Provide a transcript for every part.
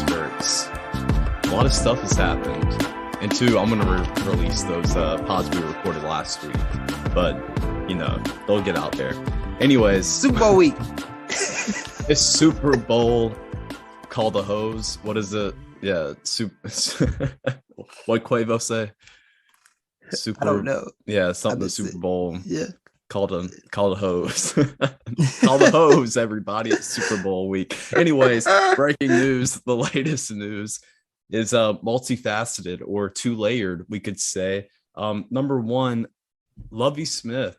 skirts. A lot of stuff has happened. And two, I'm going to release those pods we recorded last week. But, they'll get out there. Anyways. Super Bowl week. It's Super Bowl. Call the hose. What is it? Yeah. What Quavo say? I don't know. Yeah, something the Super Bowl. Yeah. Call the hose. Call the hose, everybody. It's Super Bowl week. Anyways, breaking news. The latest news is multifaceted or two-layered, we could say. Number one, Lovie Smith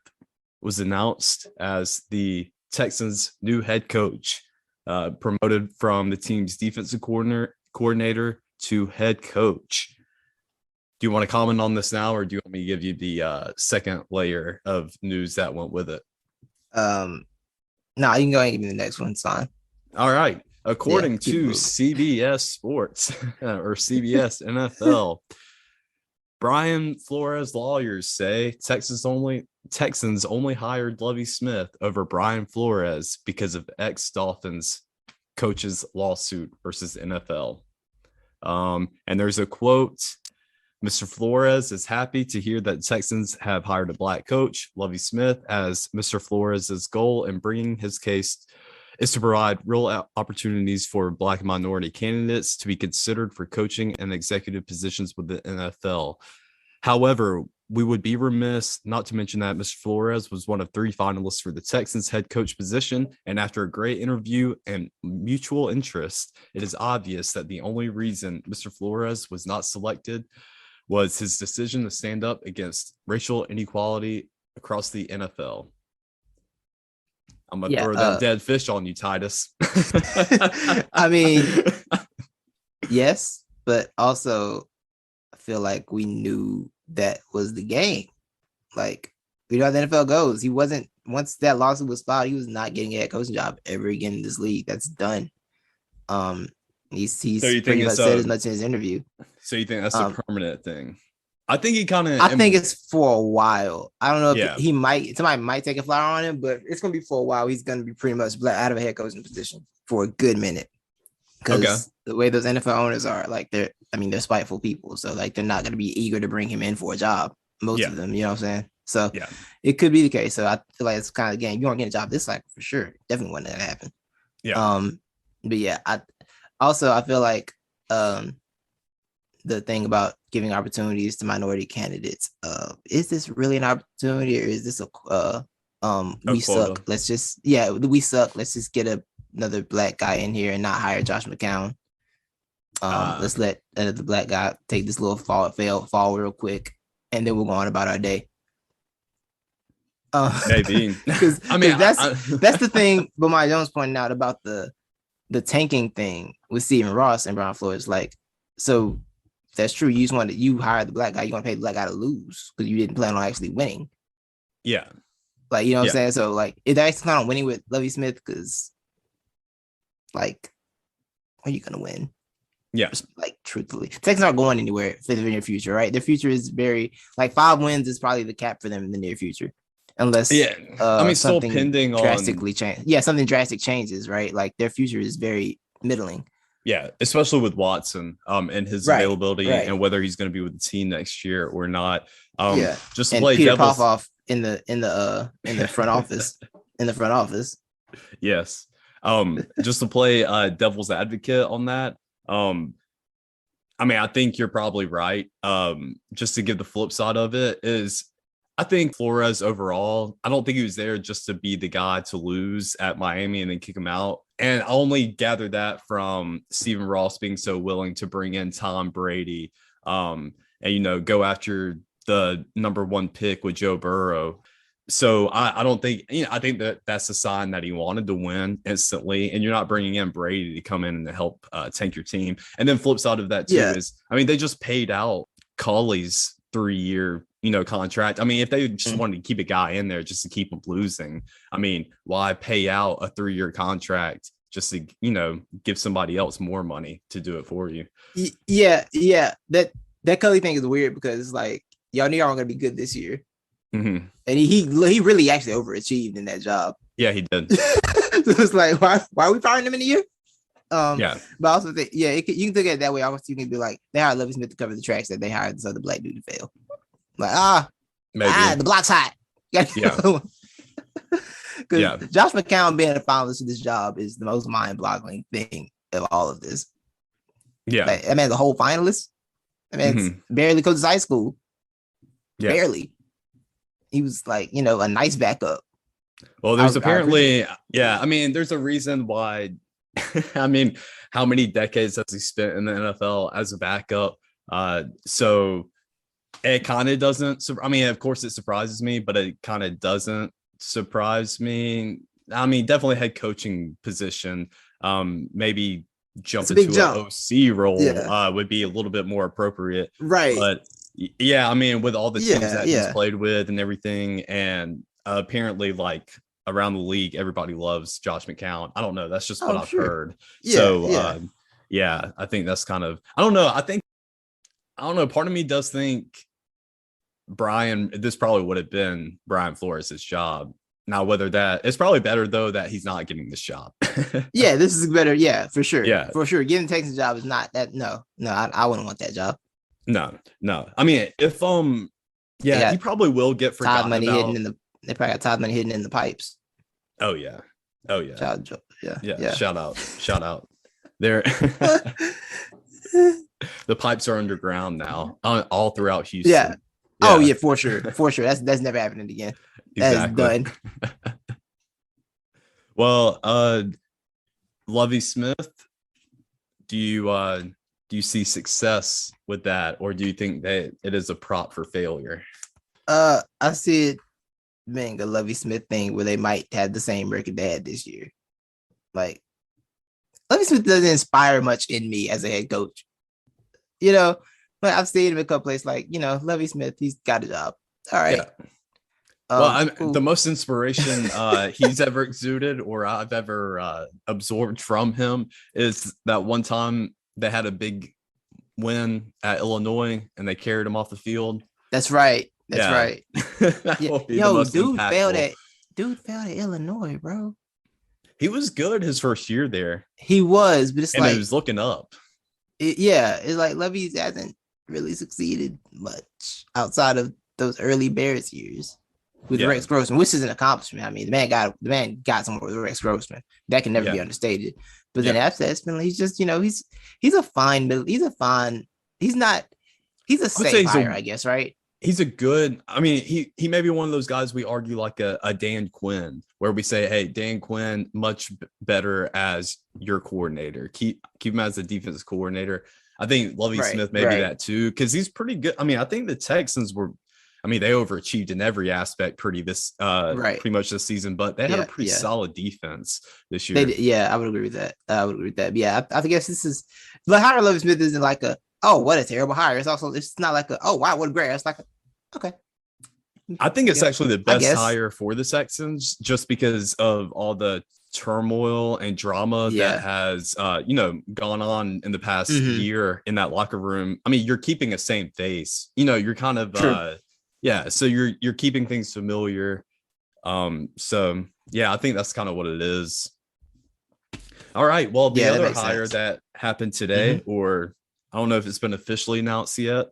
was announced as the Texans' new head coach, promoted from the team's defensive coordinator to head coach. Do you want to comment on this now, or do you want me to give you the second layer of news that went with it? No, you can go ahead and give me the next one. It's fine. All right. According to CBS Sports or CBS NFL, Brian Flores lawyers say Texans only hired Lovie Smith over Brian Flores because of ex-Dolphins coach's lawsuit versus NFL. And there's a quote. Mr. Flores is happy to hear that Texans have hired a black coach, Lovie Smith, as Mr. Flores' goal in bringing his case is to provide real opportunities for black minority candidates to be considered for coaching and executive positions with the NFL. However, we would be remiss not to mention that Mr. Flores was one of 3 finalists for the Texans head coach position, and after a great interview and mutual interest, it is obvious that the only reason Mr. Flores was not selected was his decision to stand up against racial inequality across the NFL. I'm going to throw that dead fish on you, Titus. I mean, yes, but also I feel like we knew that was the game. Like, we know how the NFL goes. He wasn't, once that lawsuit was filed, he was not getting a head coaching job ever again in this league. That's done. He's so pretty much said as much in his interview. So you think that's a permanent thing? I think he kind of. I think it's for a while. I don't know if somebody might take a flyer on him, but it's going to be for a while. He's going to be pretty much out of a head coaching position for a good minute. Because the way those NFL owners are, like, they're spiteful people. So, like, they're not going to be eager to bring him in for a job. Most of them, you know what I'm saying? So it could be the case. So I feel like it's kind of the game. You aren't getting a job this cycle for sure. Definitely wasn't going to happen. Yeah. But yeah, I feel like the thing about giving opportunities to minority candidates, is this really an opportunity, or is this we suck? Let's just we suck. Let's just get another black guy in here and not hire Josh McCown. Let's let the black guy take this little fall real quick, and then we'll go on about our day. Maybe because that's the thing. But my Jones pointed out about the tanking thing with Stephen Ross and Brian Flores. Like, so if that's true, you hire the black guy, you want to pay the black guy to lose because you didn't plan on actually winning. Yeah. Like, you know what I'm saying? So, like, if they're actually plan on winning with Lovie Smith, because, like, are you gonna win? Yeah. Like, truthfully, Texans aren't going anywhere for the near future, right? Their future is very, like, 5 wins is probably the cap for them in the near future. Unless still pending drastically change. Yeah, something drastic changes, right? Like, their future is very middling. Yeah, especially with Watson and his availability and whether he's going to be with the team next year or not. Just to play Peter Popoff in the front office. In the front office. Yes. Just to play devil's advocate on that. I think you're probably right. Just to give the flip side of it is, I think Flores overall, I don't think he was there just to be the guy to lose at Miami and then kick him out. And I only gathered that from Stephen Ross being so willing to bring in Tom Brady and, go after the number 1 pick with Joe Burrow. So I don't think, I think that's a sign that he wanted to win instantly, and you're not bringing in Brady to come in and help tank your team. And then flip side of that too is, they just paid out Culley's 3-year contract. If they just wanted to keep a guy in there just to keep him losing, why pay out a 3-year contract just to, give somebody else more money to do it for you? Yeah. That Culley thing is weird because it's like, y'all knew y'all were going to be good this year. Mm-hmm. And he really actually overachieved in that job. Yeah, he did. So it's like, why are we firing him in a year? But I also think, you can look at it that way. Also, you can be like, they hired Lovie Smith to cover the tracks that they hired this other black dude to fail. Like, the block's hot. Yeah. Because Josh McCown being a finalist for this job is the most mind-boggling thing of all of this. Yeah. Like, that man's a whole finalist. That man's barely coaches high school. Yeah. Barely. He was like, a nice backup. Well, there's apparently, I mean, there's a reason why. I mean, how many decades has he spent in the NFL as a backup? So it kind of doesn't. I mean, of course, it surprises me, but it kind of doesn't surprise me. I mean, definitely head coaching position. Maybe jump into an OC role would be a little bit more appropriate, right? But yeah, I mean, with all the teams that he's played with and everything, and apparently, like, around the league, everybody loves Josh McCown. I don't know. That's just what I've heard. I think that's kind of, I don't know. Part of me does think this probably would have been Brian Flores' job. Now, whether it's probably better though that he's not getting this job. This is better. Yeah, for sure. Yeah, for sure. Getting the Texans job is not that. No, I wouldn't want that job. No. I mean, if he probably will get forgotten money about. Hidden in the. They probably got Todd money hidden in the pipes. Oh yeah. Yeah. Shout out. There. The pipes are underground now, all throughout Houston. Yeah. Oh yeah, for sure. That's never happening again. Exactly. That's done. Well, Lovie Smith, do you see success with that, or do you think that it is a prop for failure? I see it being a Lovie Smith thing where they might have the same record they had this year. Like, Lovie Smith doesn't inspire much in me as a head coach. But I've seen him in a couple places, like, Lovie Smith, he's got a job. All right. Yeah. Well, cool. The most inspiration he's ever exuded or I've ever absorbed from him is that one time they had a big win at Illinois and they carried him off the field. That's right. Right. Yo, dude failed at Illinois, bro. He was good his first year there. He was, but it's like he was looking up. It's like Lovie hasn't really succeeded much outside of those early Bears years with Rex Grossman, which is an accomplishment. I mean, the man got somewhere with Rex Grossman. That can never be understated. But then after that, it's been he's just, he's a fine middle. He's a safe hire, I guess, right? He's a good, I mean, he may be one of those guys we argue like a Dan Quinn, where we say, hey, Dan Quinn, much better as your coordinator. Keep him as the defensive coordinator. I think Lovie Smith may be that too, because he's pretty good. I mean, I think the Texans they overachieved in every aspect pretty much this season, but they had a pretty solid defense this year. I would agree with that. But yeah, I guess this is, the hire Lovie Smith isn't like what a terrible hire. It's not like wow, what a great. It's like okay. I think it's actually the best hire for the Texans just because of all the turmoil and drama that has gone on in the past year in that locker room. I mean, you're keeping a same face. You're kind of so you're keeping things familiar. So yeah, I think that's kind of what it is. All right. Well, the other hire that happened today, or I don't know if it's been officially announced yet.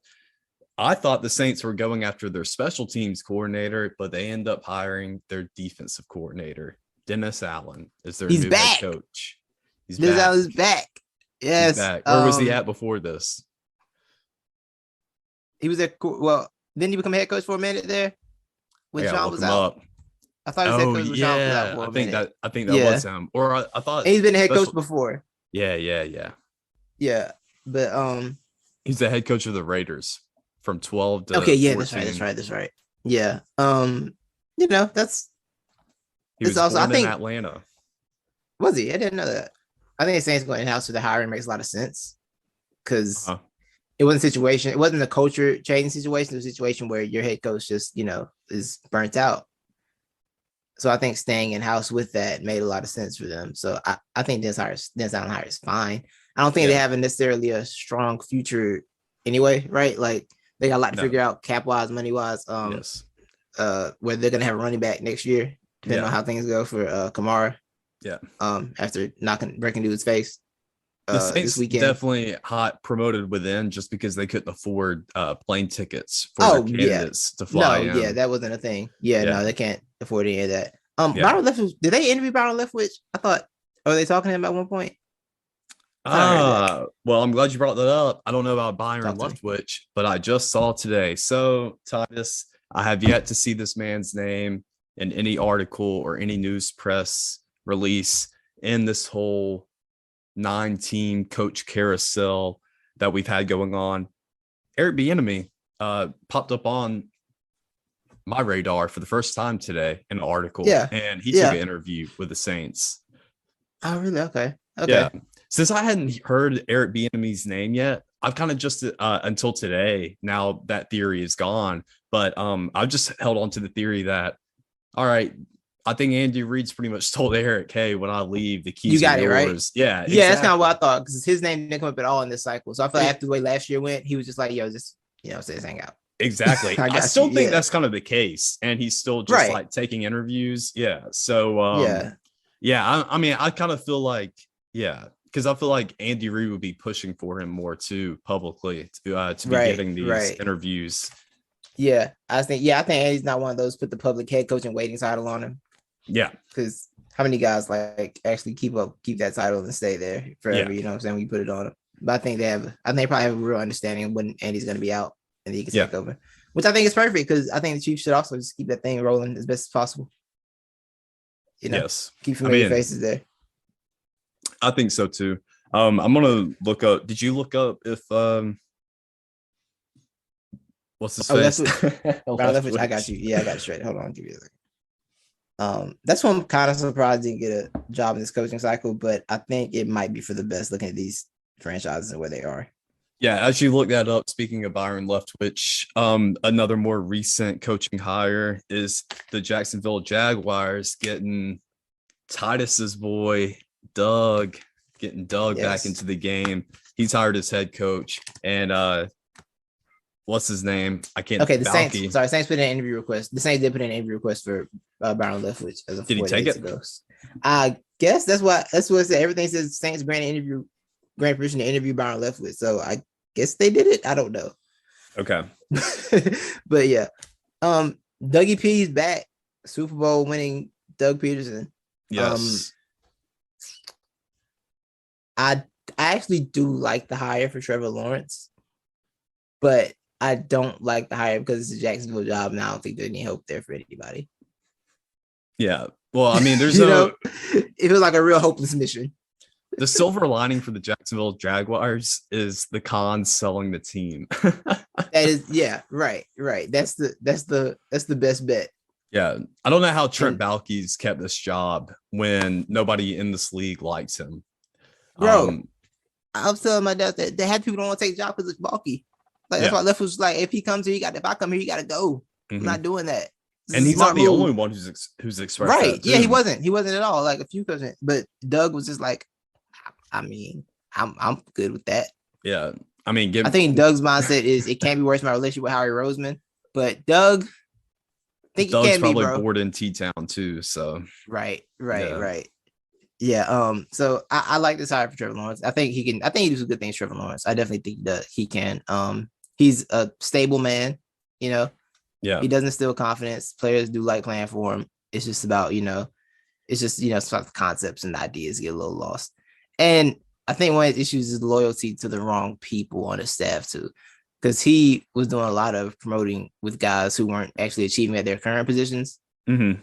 I thought the Saints were going after their special teams coordinator, but they end up hiring their defensive coordinator. Dennis Allen is their new head coach. Dennis Allen's back. Yes. He's back. Where was he at before this? He was at, didn't he become head coach for a minute there? When Sean was out? I thought he was head coach when Sean was out for a minute. I think that was him. Or I thought. And he's been a head coach before. Yeah. Yeah. But he's the head coach of the Raiders from 12 to 14. That's right. Yeah. That's he was also, born in Atlanta. Was he? I didn't know that. I think the Saints going in-house for the hiring makes a lot of sense because it wasn't a situation. It wasn't a culture changing situation. It was a situation where your head coach just, is burnt out. So I think staying in-house with that made a lot of sense for them. So I think Dennis Allen hire is fine. I don't think they have necessarily a strong future anyway, right? Like they got a lot to figure out cap-wise, money-wise. Whether they're gonna have a running back next year, depending on how things go for Kamara. Yeah. After breaking dude's face. The Saints this weekend. definitely hot promoted within just because they couldn't afford plane tickets for their candidates to fly in. Yeah, that wasn't a thing. Yeah, no, they can't afford any of that. Byron Leftwich, did they interview Byron Leftwich? I thought, were they talking to him at one point? Well, I'm glad you brought that up. I don't know about Byron Leftwich, but I just saw today. So, Titus, I have yet to see this man's name in any article or any news press release in this whole 9-team coach carousel that we've had going on. Eric Bieniemy popped up on my radar for the first time today in an article, and he took an interview with the Saints. Oh, really? Okay. Yeah. Since I hadn't heard Eric Bieniemy's name yet, I've kind of just until today. Now that theory is gone, but I've just held on to the theory that, all right, I think Andy Reid's pretty much told Eric, "Hey, when I leave, the keys are yours." Right? Yeah, exactly. That's kind of what I thought because his name didn't come up at all in this cycle. So I feel like after the way last year went, he was just like, "Yo, just say this hang out." Exactly. I still think that's kind of the case, and he's still just like taking interviews. Yeah. So I mean, I kind of feel like because I feel like Andy Reid would be pushing for him more too publicly to be getting these interviews. Yeah, I think Andy's not one of those put the public head coach and waiting title on him. Yeah, because how many guys like actually keep that title and stay there forever? You know what I'm saying? When you put it on them, but I think they probably have a real understanding of when Andy's going to be out and he can take over, which I think is perfect because I think the Chiefs should also just keep that thing rolling as best as possible. Keep familiar faces there. I think so too. I'm gonna look up. Did you look up if what's his face? Leftwich. I got you. Yeah, I got it straight. Hold on, give you a second. That's why I'm kind of surprised he didn't get a job in this coaching cycle, but I think it might be for the best looking at these franchises and where they are. Yeah, as you look that up, speaking of Byron Leftwich, another more recent coaching hire is the Jacksonville Jaguars getting Titus's boy Doug back into the game. He's hired as head coach, and what's his name? I can't. Okay, the Saints. Sorry, Saints put in an interview request. The Saints did put in an interview request for Byron Leftwich as a. Did he take it? I guess that's what it said. Everything says Saints grant permission to interview Byron Leftwich. So I guess they did it. I don't know. Okay, but yeah, Dougie P's back. Super Bowl winning Doug Peterson. Yes. I actually do like the hire for Trevor Lawrence, but I don't like the hire because it's a Jacksonville job, and I don't think there's any hope there for anybody. Yeah. Well, I mean, there's it feels like a real hopeless mission. The silver lining for the Jacksonville Jaguars is the Khans selling the team. That is, right. That's the best bet. Yeah, I don't know how Trent Baalke's kept this job when nobody in this league likes him. Bro, I was telling my dad that they had people don't want to take the job because it's Baalke. Like that's why Left was like, if he comes here, if I come here, you got to go. Mm-hmm. I'm not doing that. And he's not the only one who's expressed right. Yeah, he wasn't at all. Like a few percent, but Doug was just like, I mean, I'm good with that. Yeah, I mean, I think Doug's mindset is it can't be worse than my relationship with Howie Roseman, but Doug. Doug's probably bored in T-Town too, so right. Yeah. So I like this hire for Trevor Lawrence. I think he does some good things. Trevor Lawrence. I definitely think that he can. He's a stable man. Yeah. He doesn't instill confidence. Players do like playing for him. It's just about it's about the concepts and the ideas get a little lost. And I think one of his issues is loyalty to the wrong people on his staff too. Because he was doing a lot of promoting with guys who weren't actually achieving at their current positions,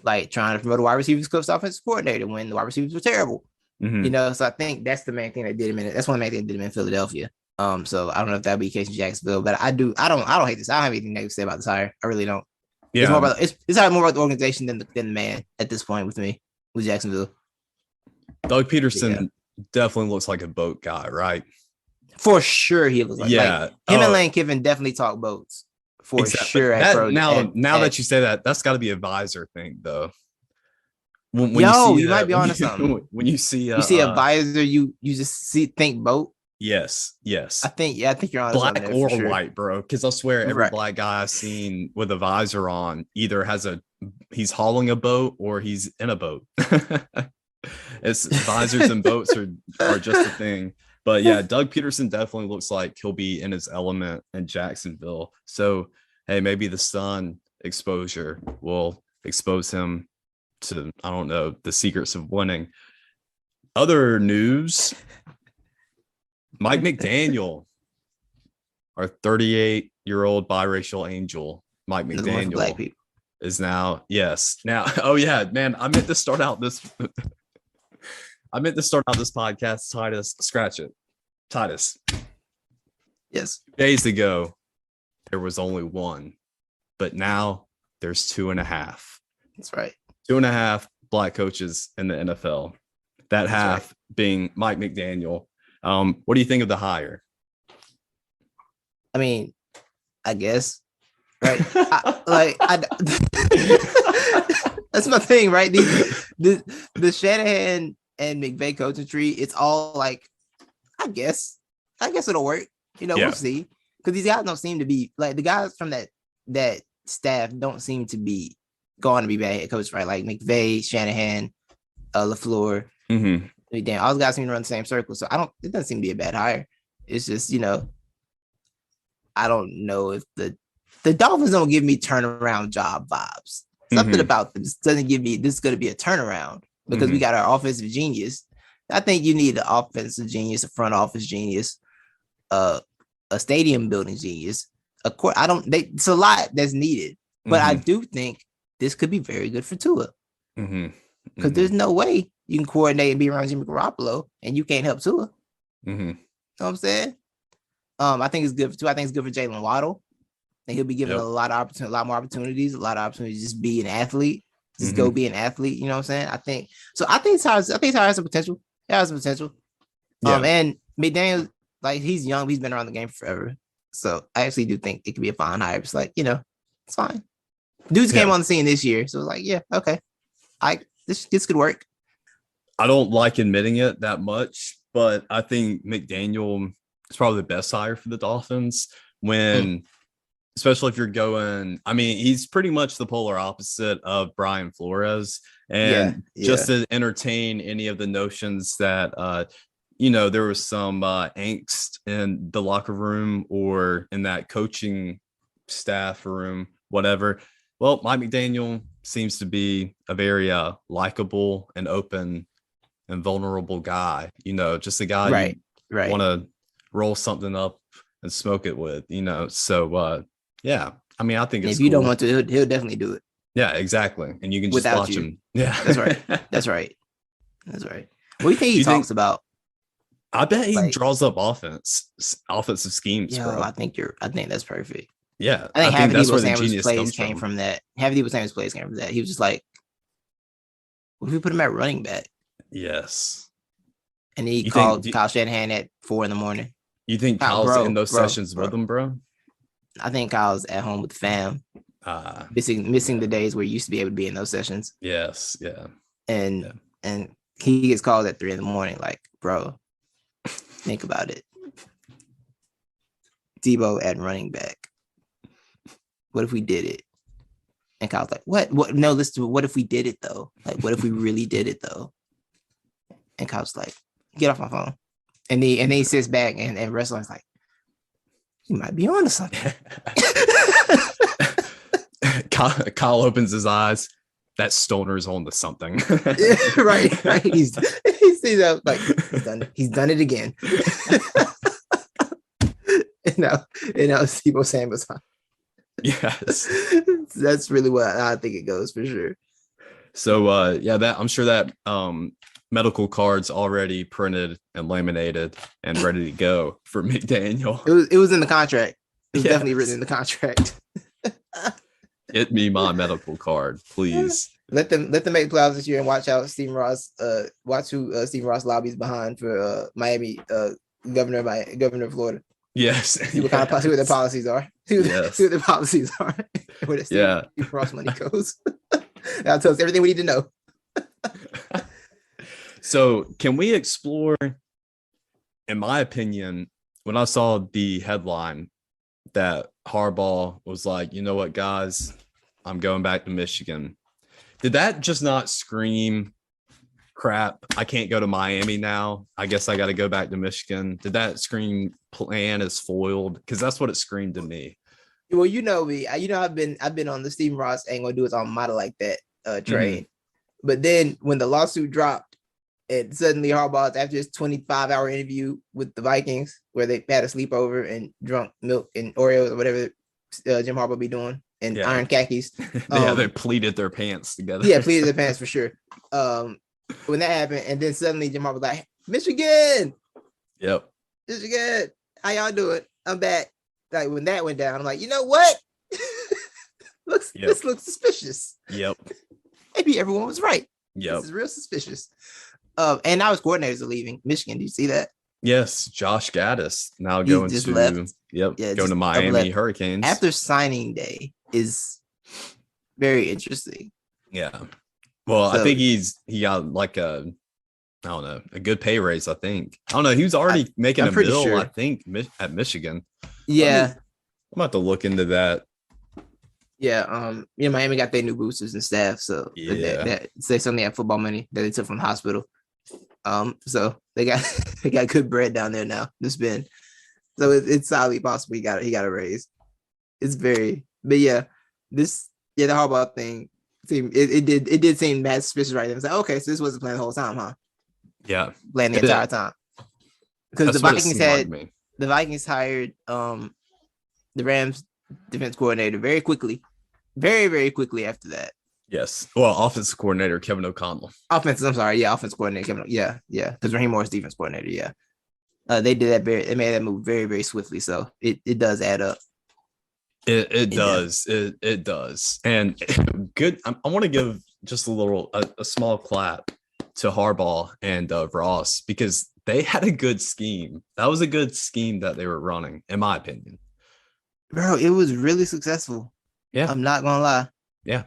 like trying to promote a wide receivers coach, offensive coordinator when the wide receivers were terrible. So I think that's the main thing that did him in. That's one of the main things that did him in Philadelphia. So I don't know if that'd be the case in Jacksonville, but I don't hate this. I don't have anything negative to say about this hire. I really don't. Yeah, it's more about the organization than the man at this point with me with Jacksonville. Doug Peterson definitely looks like a boat guy, right? For sure, he looks like him and Lane Kiffin definitely talk boats for sure. Now that you say that, that's got to be a visor thing, though. You might be onto something. When you see a visor, you just think boat. Yes. I think you're on black or white, bro. Because I swear every black guy I've seen with a visor on either he's hauling a boat or he's in a boat. It's visors and boats are just a thing. But yeah, Doug Peterson definitely looks like he'll be in his element in Jacksonville. So, hey, maybe the sun exposure will expose him to, I don't know, the secrets of winning. Other news, Mike McDaniel, our 38-year-old biracial angel, Mike McDaniel, is now, oh yeah, man, I meant to start out this podcast, Titus, scratch it. Titus. Yes. Days ago, there was only one, but now there's 2.5. That's right. 2.5 black coaches in the NFL. That That's half right. being Mike McDaniel. What do you think of the hire? I mean, I guess, right? That's my thing, right? The Shanahan and McVay coaching tree, it's all like, I guess it'll work. We'll see. Because these guys don't seem to be like the guys from that staff don't seem to be going to be bad head coaches, right? Like McVay, Shanahan, LaFleur. Mm-hmm. Damn, all those guys seem to run the same circle. So it doesn't seem to be a bad hire. It's just, I don't know if the Dolphins don't give me turnaround job vibes. Something about them doesn't give me this is going to be a turnaround because we got our offensive genius. I think you need an offensive genius, a front office genius, a stadium building genius. Of course, it's a lot that's needed, but I do think this could be very good for Tua because there's no way you can coordinate and be around Jimmy Garoppolo and you can't help Tua. You know what I'm saying? I think it's good for Tua. I think it's good for Jalen Waddle. And he'll be given a lot more opportunities, to just be an athlete. Just go be an athlete. You know what I'm saying? I think Tyler has some potential. He has some potential. Yeah. And McDaniel, like he's young, he's been around the game forever. So I actually do think it could be a fine hire. It's like, it's fine. Dudes came on the scene this year. So it's like, yeah, okay. This could work. I don't like admitting it that much, but I think McDaniel is probably the best hire for the Dolphins when especially if you're going, I mean, he's pretty much the polar opposite of Brian Flores. And just to entertain any of the notions that, there was some angst in the locker room or in that coaching staff room, whatever. Well, Mike McDaniel seems to be a very likable and open and vulnerable guy, just a guy you want to roll something up and smoke it with, so yeah, I mean, I think it's if you don't want to, he'll definitely do it. Yeah, exactly. And you can just watch him. Yeah, that's right. That's right. What do you think he talks about? I bet he draws up offensive schemes. Bro. I think that's perfect. Yeah, I think that's where the genius plays came from. That half of Debo Samuel's plays came from that. He was just like, "What if we put him at running back?" Yes. And he called Kyle Shanahan at 4 a.m. You think Kyle's in those sessions with him, bro? I think Kyle's at home with the fam, missing the days where he used to be able to be in those sessions. Yes, yeah. And he gets called at 3 a.m. Like, bro, think about it. Debo at running back. What if we did it? And Kyle's like, what? No, listen, what if we did it though? Like, what if we really did it though? And Kyle's like, get off my phone. And then he sits back and Wrestler's like, you might be on to something. Kyle opens his eyes. That stoner's on to something. right. He sees out like he's done it again. and now Debo Samuel's on. Yes. That's really what I think it goes for sure. So that I'm sure that medical cards already printed and laminated and ready to go for McDaniel. It was in the contract. It was definitely written in the contract. Get me my medical card, please. Let them make the playoffs this year and watch out Stephen Ross. Watch who Stephen Ross lobbies behind for Miami governor of Florida. Yes. See what their policies are. See what their policies are. Where the Stephen Ross money goes. That'll tell us everything we need to know. So can we explore, in my opinion, when I saw the headline that Harbaugh was like, you know what, guys, I'm going back to Michigan. Did that just not scream crap, I can't go to Miami now. I guess I got to go back to Michigan. Did that scream plan is foiled? Because that's what it screamed to me. Well, you know me. I've been on the Stephen Ross ain't gonna do his alma mater like that train. But then when the lawsuit dropped, and suddenly Harbaugh, after his 25-hour interview with the Vikings, where they had a sleepover and drunk milk and Oreos or whatever Jim Harbaugh be doing, and iron khakis. They pleated their pants together. Yeah, pleated their pants for sure. When that happened, and then suddenly Jim Harbaugh was like, Michigan. Yep. Michigan, how y'all doing? I'm back. Like when that went down, I'm like, you know what? This looks suspicious. Yep. Maybe everyone was right. Yep. This is real suspicious. And now his coordinators are leaving Michigan. Do you see that? Yes, Josh Gaddis now going to left. Going to Miami Hurricanes. After signing day is very interesting. Yeah. Well, I think he got like a good pay raise, I think. I don't know. He was already making a bill, sure. I think, at Michigan. Yeah. I'm about to look into that. Yeah. Miami got their new boosters and staff. So that say something at football money that they took from the hospital. So they got good bread down there now to spend. So it's highly possible he got a raise. It's very, but the Harbaugh thing seemed it did seem mad suspicious right then. It's like, okay, so this wasn't planned the whole time, huh? Yeah, planned the entire time. Because the Vikings hired the Rams defense coordinator very quickly, very, very quickly after that. Yes. Well, offensive coordinator Kevin O'Connell. Offensive coordinator Kevin. Yeah. Because Raheem Morris defense coordinator. Yeah. They did that they made that move very, very swiftly. So it does add up. It does. It does. And good. I want to give just a small clap to Harbaugh and Ross, because they had a good scheme. That was a good scheme that they were running, in my opinion. Bro, it was really successful. Yeah. I'm not gonna lie. Yeah.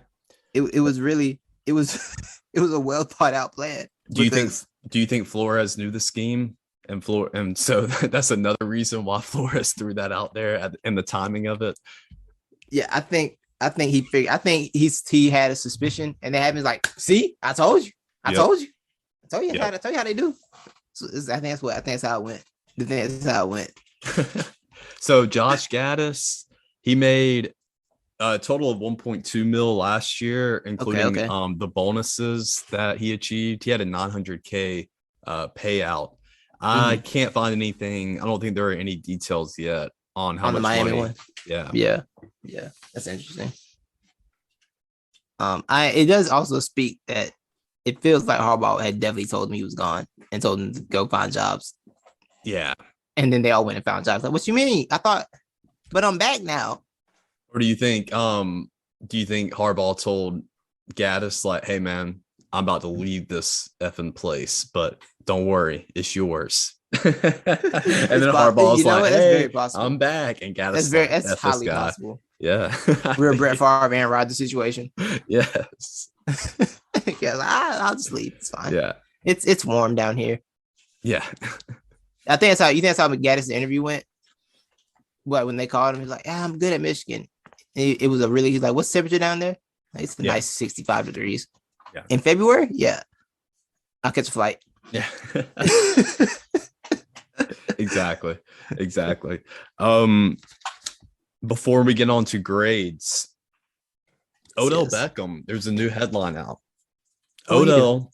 It was a well thought out plan. Do you think Flores knew the scheme and so that's another reason why Flores threw that out there and the timing of it? Yeah, I think he figured. I think he had a suspicion, and then happens like, see, I told you. I told you how they do. So I think that's how it went. That's how it went. So Josh Gaddis, he made a total of 1.2 mil last year, including the bonuses that he achieved. He had a $900K payout. I can't find anything. I don't think there are any details yet on how much the Miami money. One. Yeah. That's interesting. It does also speak that it feels like Harbaugh had definitely told him he was gone and told him to go find jobs. Yeah. And then they all went and found jobs. Like, what you mean? I thought, but I'm back now. Or do you think Harbaugh told Gaddis, like, hey man, I'm about to leave this effing place, but don't worry, it's yours. And then Harbaugh's like, hey, I'm back. And Gaddis that's highly possible. Yeah. Real Brett Favre and Rodgers situation. Yes. Yeah, I'll just leave. It's fine. Yeah. It's warm down here. Yeah. I think that's how McGaddis' interview went. But when they called him, he's like, I'm good at Michigan. It was he's like, what's the temperature down there? Like, it's a nice 65 degrees. Yeah. In February? Yeah. I'll catch a flight. Yeah. Exactly. Before we get on to grades, Odell Beckham, there's a new headline out. Odell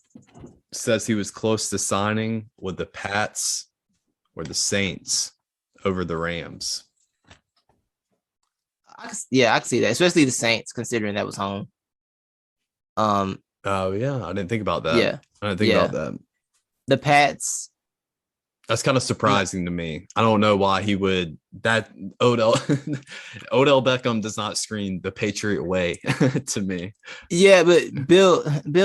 says he was close to signing with the Pats or the Saints over the Rams. I can see that, especially the Saints, considering that was home. Oh yeah, I didn't think about that. Yeah, I didn't think about that. The Pats. That's kind of surprising to me. I don't know why he would. That Odell Beckham does not scream the Patriot way to me. Yeah, but Bill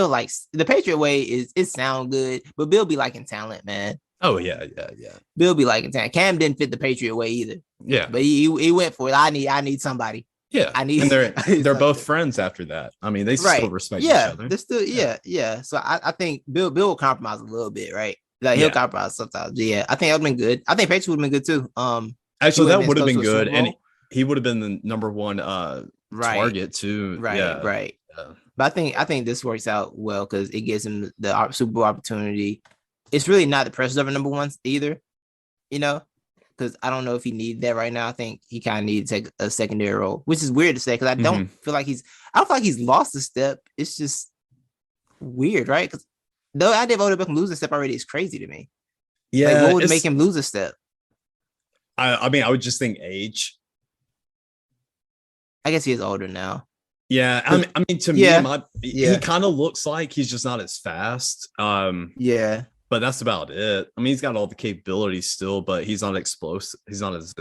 likes the Patriot way. It sound good, but Bill be liking talent, man. Oh yeah. Bill be liking talent. Cam didn't fit the Patriot way either. Yeah, but he went for it. I need somebody. Yeah, and they're both friends after that. I mean, they still respect each other. They're still yeah. So I think Bill will compromise a little bit, right? Like he'll compromise sometimes. Yeah, I think that would have been good. I think Patriots would have been good too. Actually, that would have been good, and he would have been the number one target too. Right. But I think this works out well because it gives him the Super Bowl opportunity. It's really not the pressure of a number one either, because I don't know if he needs that right now. I think he kind of needs to take a secondary role, which is weird to say because I don't feel like he's lost a step. It's just weird, right? Because the idea of Odell Beckham losing a step already is crazy to me. Yeah, what would make him lose a step? I mean, I would just think age. I guess he is older now. Yeah, I mean, to me, he kind of looks like he's just not as fast. But that's about it. I mean, he's got all the capabilities still, but he's not explosive. He's not as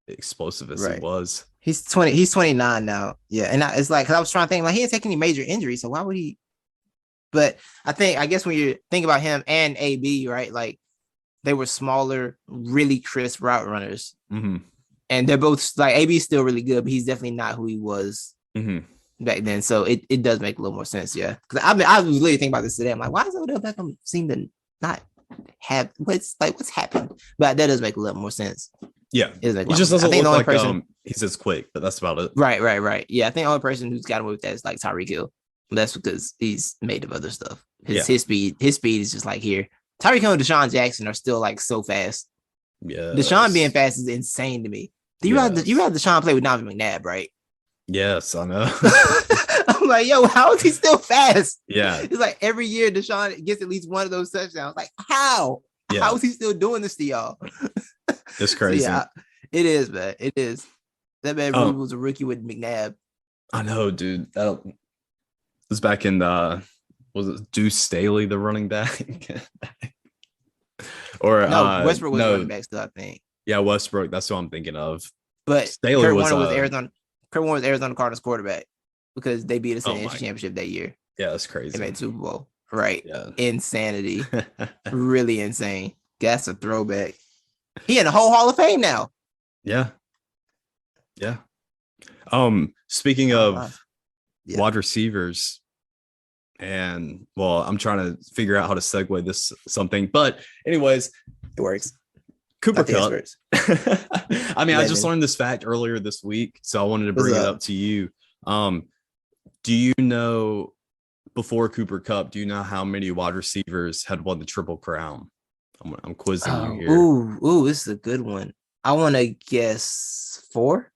explosive as he was. He's 20. He's 29 now. Yeah, and it's like, 'cause I was trying to think, like, he didn't take any major injuries, so why would he? But I guess when you think about him and AB, right, like they were smaller, really crisp route runners, and they're both like AB's still really good, but he's definitely not who he was back then. So it does make a little more sense, yeah. Because I was really thinking about this today. I'm like, why does Odell Beckham seem to not have what's happened? But that does make a little more sense. Yeah, he just doesn't look like he's as quick, but that's about it. Right. Yeah, I think the only person who's got him with that is like Tyreek Hill. That's because he's made of other stuff. His speed is just like here. Tyreek Hill and Deshaun Jackson are still like so fast. Yeah, Deshaun being fast is insane to me. You rather Deshaun play with Donovan McNabb, right? Yes, I know. I'm like, yo, how is he still fast? Yeah, it's like every year Deshaun gets at least one of those touchdowns. Like, how? Yeah. How is he still doing this to y'all? It's crazy. So, yeah, it is, man. It is. That man really was a rookie with McNabb. I know, dude. That was back in was it Deuce Staley, the running back? Or no, Westbrook was running back still, I think. Yeah, Westbrook. That's what I'm thinking of. But Staley Kurt Warner was Arizona. Kurt Warner was Arizona Cardinals quarterback because they beat us in the NFC Championship that year. Yeah, that's crazy. They made Super Bowl. Right. Yeah. Insanity. Really insane. That's a throwback. He in the whole Hall of Fame now. Yeah. Yeah. Speaking of wide receivers, and well, I'm trying to figure out how to segue this something, but anyways, it works. Cooper Kupp. I mean, I just learned this fact earlier this week, so I wanted to bring it up to you. Do you know, before Cooper Kupp, do you know how many wide receivers had won the Triple Crown? I'm quizzing you here. Ooh, this is a good one. I want to guess 4.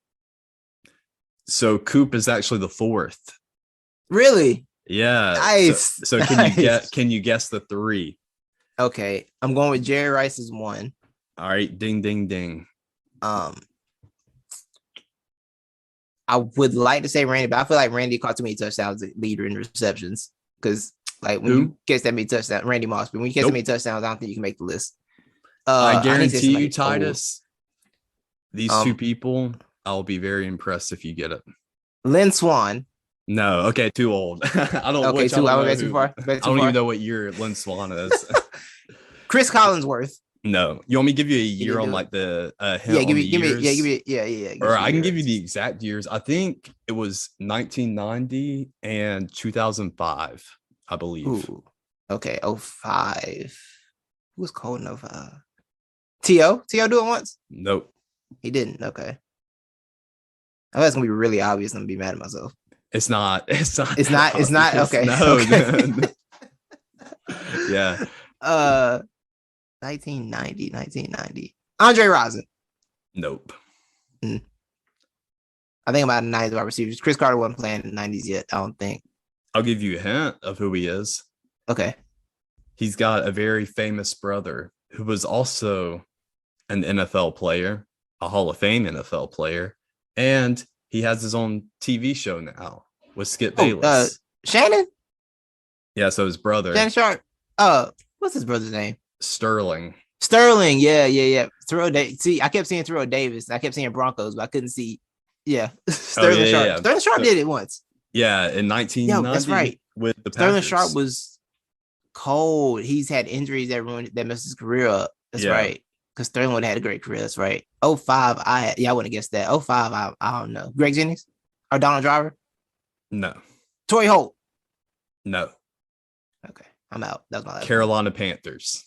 So Coop is actually the 4th. Really? Yeah. Nice. So can you guess the 3? Okay, I'm going with Jerry Rice is 1. All right, ding, ding, ding. I would like to say Randy, but I feel like Randy caught too many touchdowns, leader in receptions. Because like when you catch that many touchdowns, Randy Moss, but when you catch that many touchdowns, I don't think you can make the list. I guarantee you, Titus, these two people, I'll be very impressed if you get it. Lynn Swan. No, okay, too old. I don't. Okay, too far. I don't even know what year Lynn Swan is. Chris Collinsworth. No, you want me to give you a year on like the give me or I can give you the exact years. I think it was 1990 and 2005, I believe. Ooh, okay, 05. Who was cold in 05? T.O. do it once? Nope, he didn't. Okay, I thought it's gonna be really obvious. I'm gonna be mad at myself. It's not. It's not. Okay. No. Okay. Yeah. 1990. Andre Rosen. Nope. I think about 90s wide receivers. Chris Carter wasn't playing in the 90s yet, I don't think. I'll give you a hint of who he is. Okay. He's got a very famous brother who was also an NFL player, a Hall of Fame NFL player, and he has his own TV show now with Skip Bayless. Shannon? Yeah, so his brother. Shannon Sharp. What's his brother's name? Sterling. Yeah. See, I kept seeing Terrell Davis. I kept seeing Broncos, but I couldn't see. Yeah. Sterling Sharp. Yeah. Sterling Sharp did it once. Yeah, in 1990. Yeah, that's right. With the Sterling Packers. Sharp was cold. He's had injuries that messed his career up. That's right. Because Sterling would have had a great career. That's right. 05, I wouldn't have guessed that. 05, I don't know. Greg Jennings or Donald Driver? No. Torrey Holt? No. Okay, I'm out. That's my last Carolina Panthers.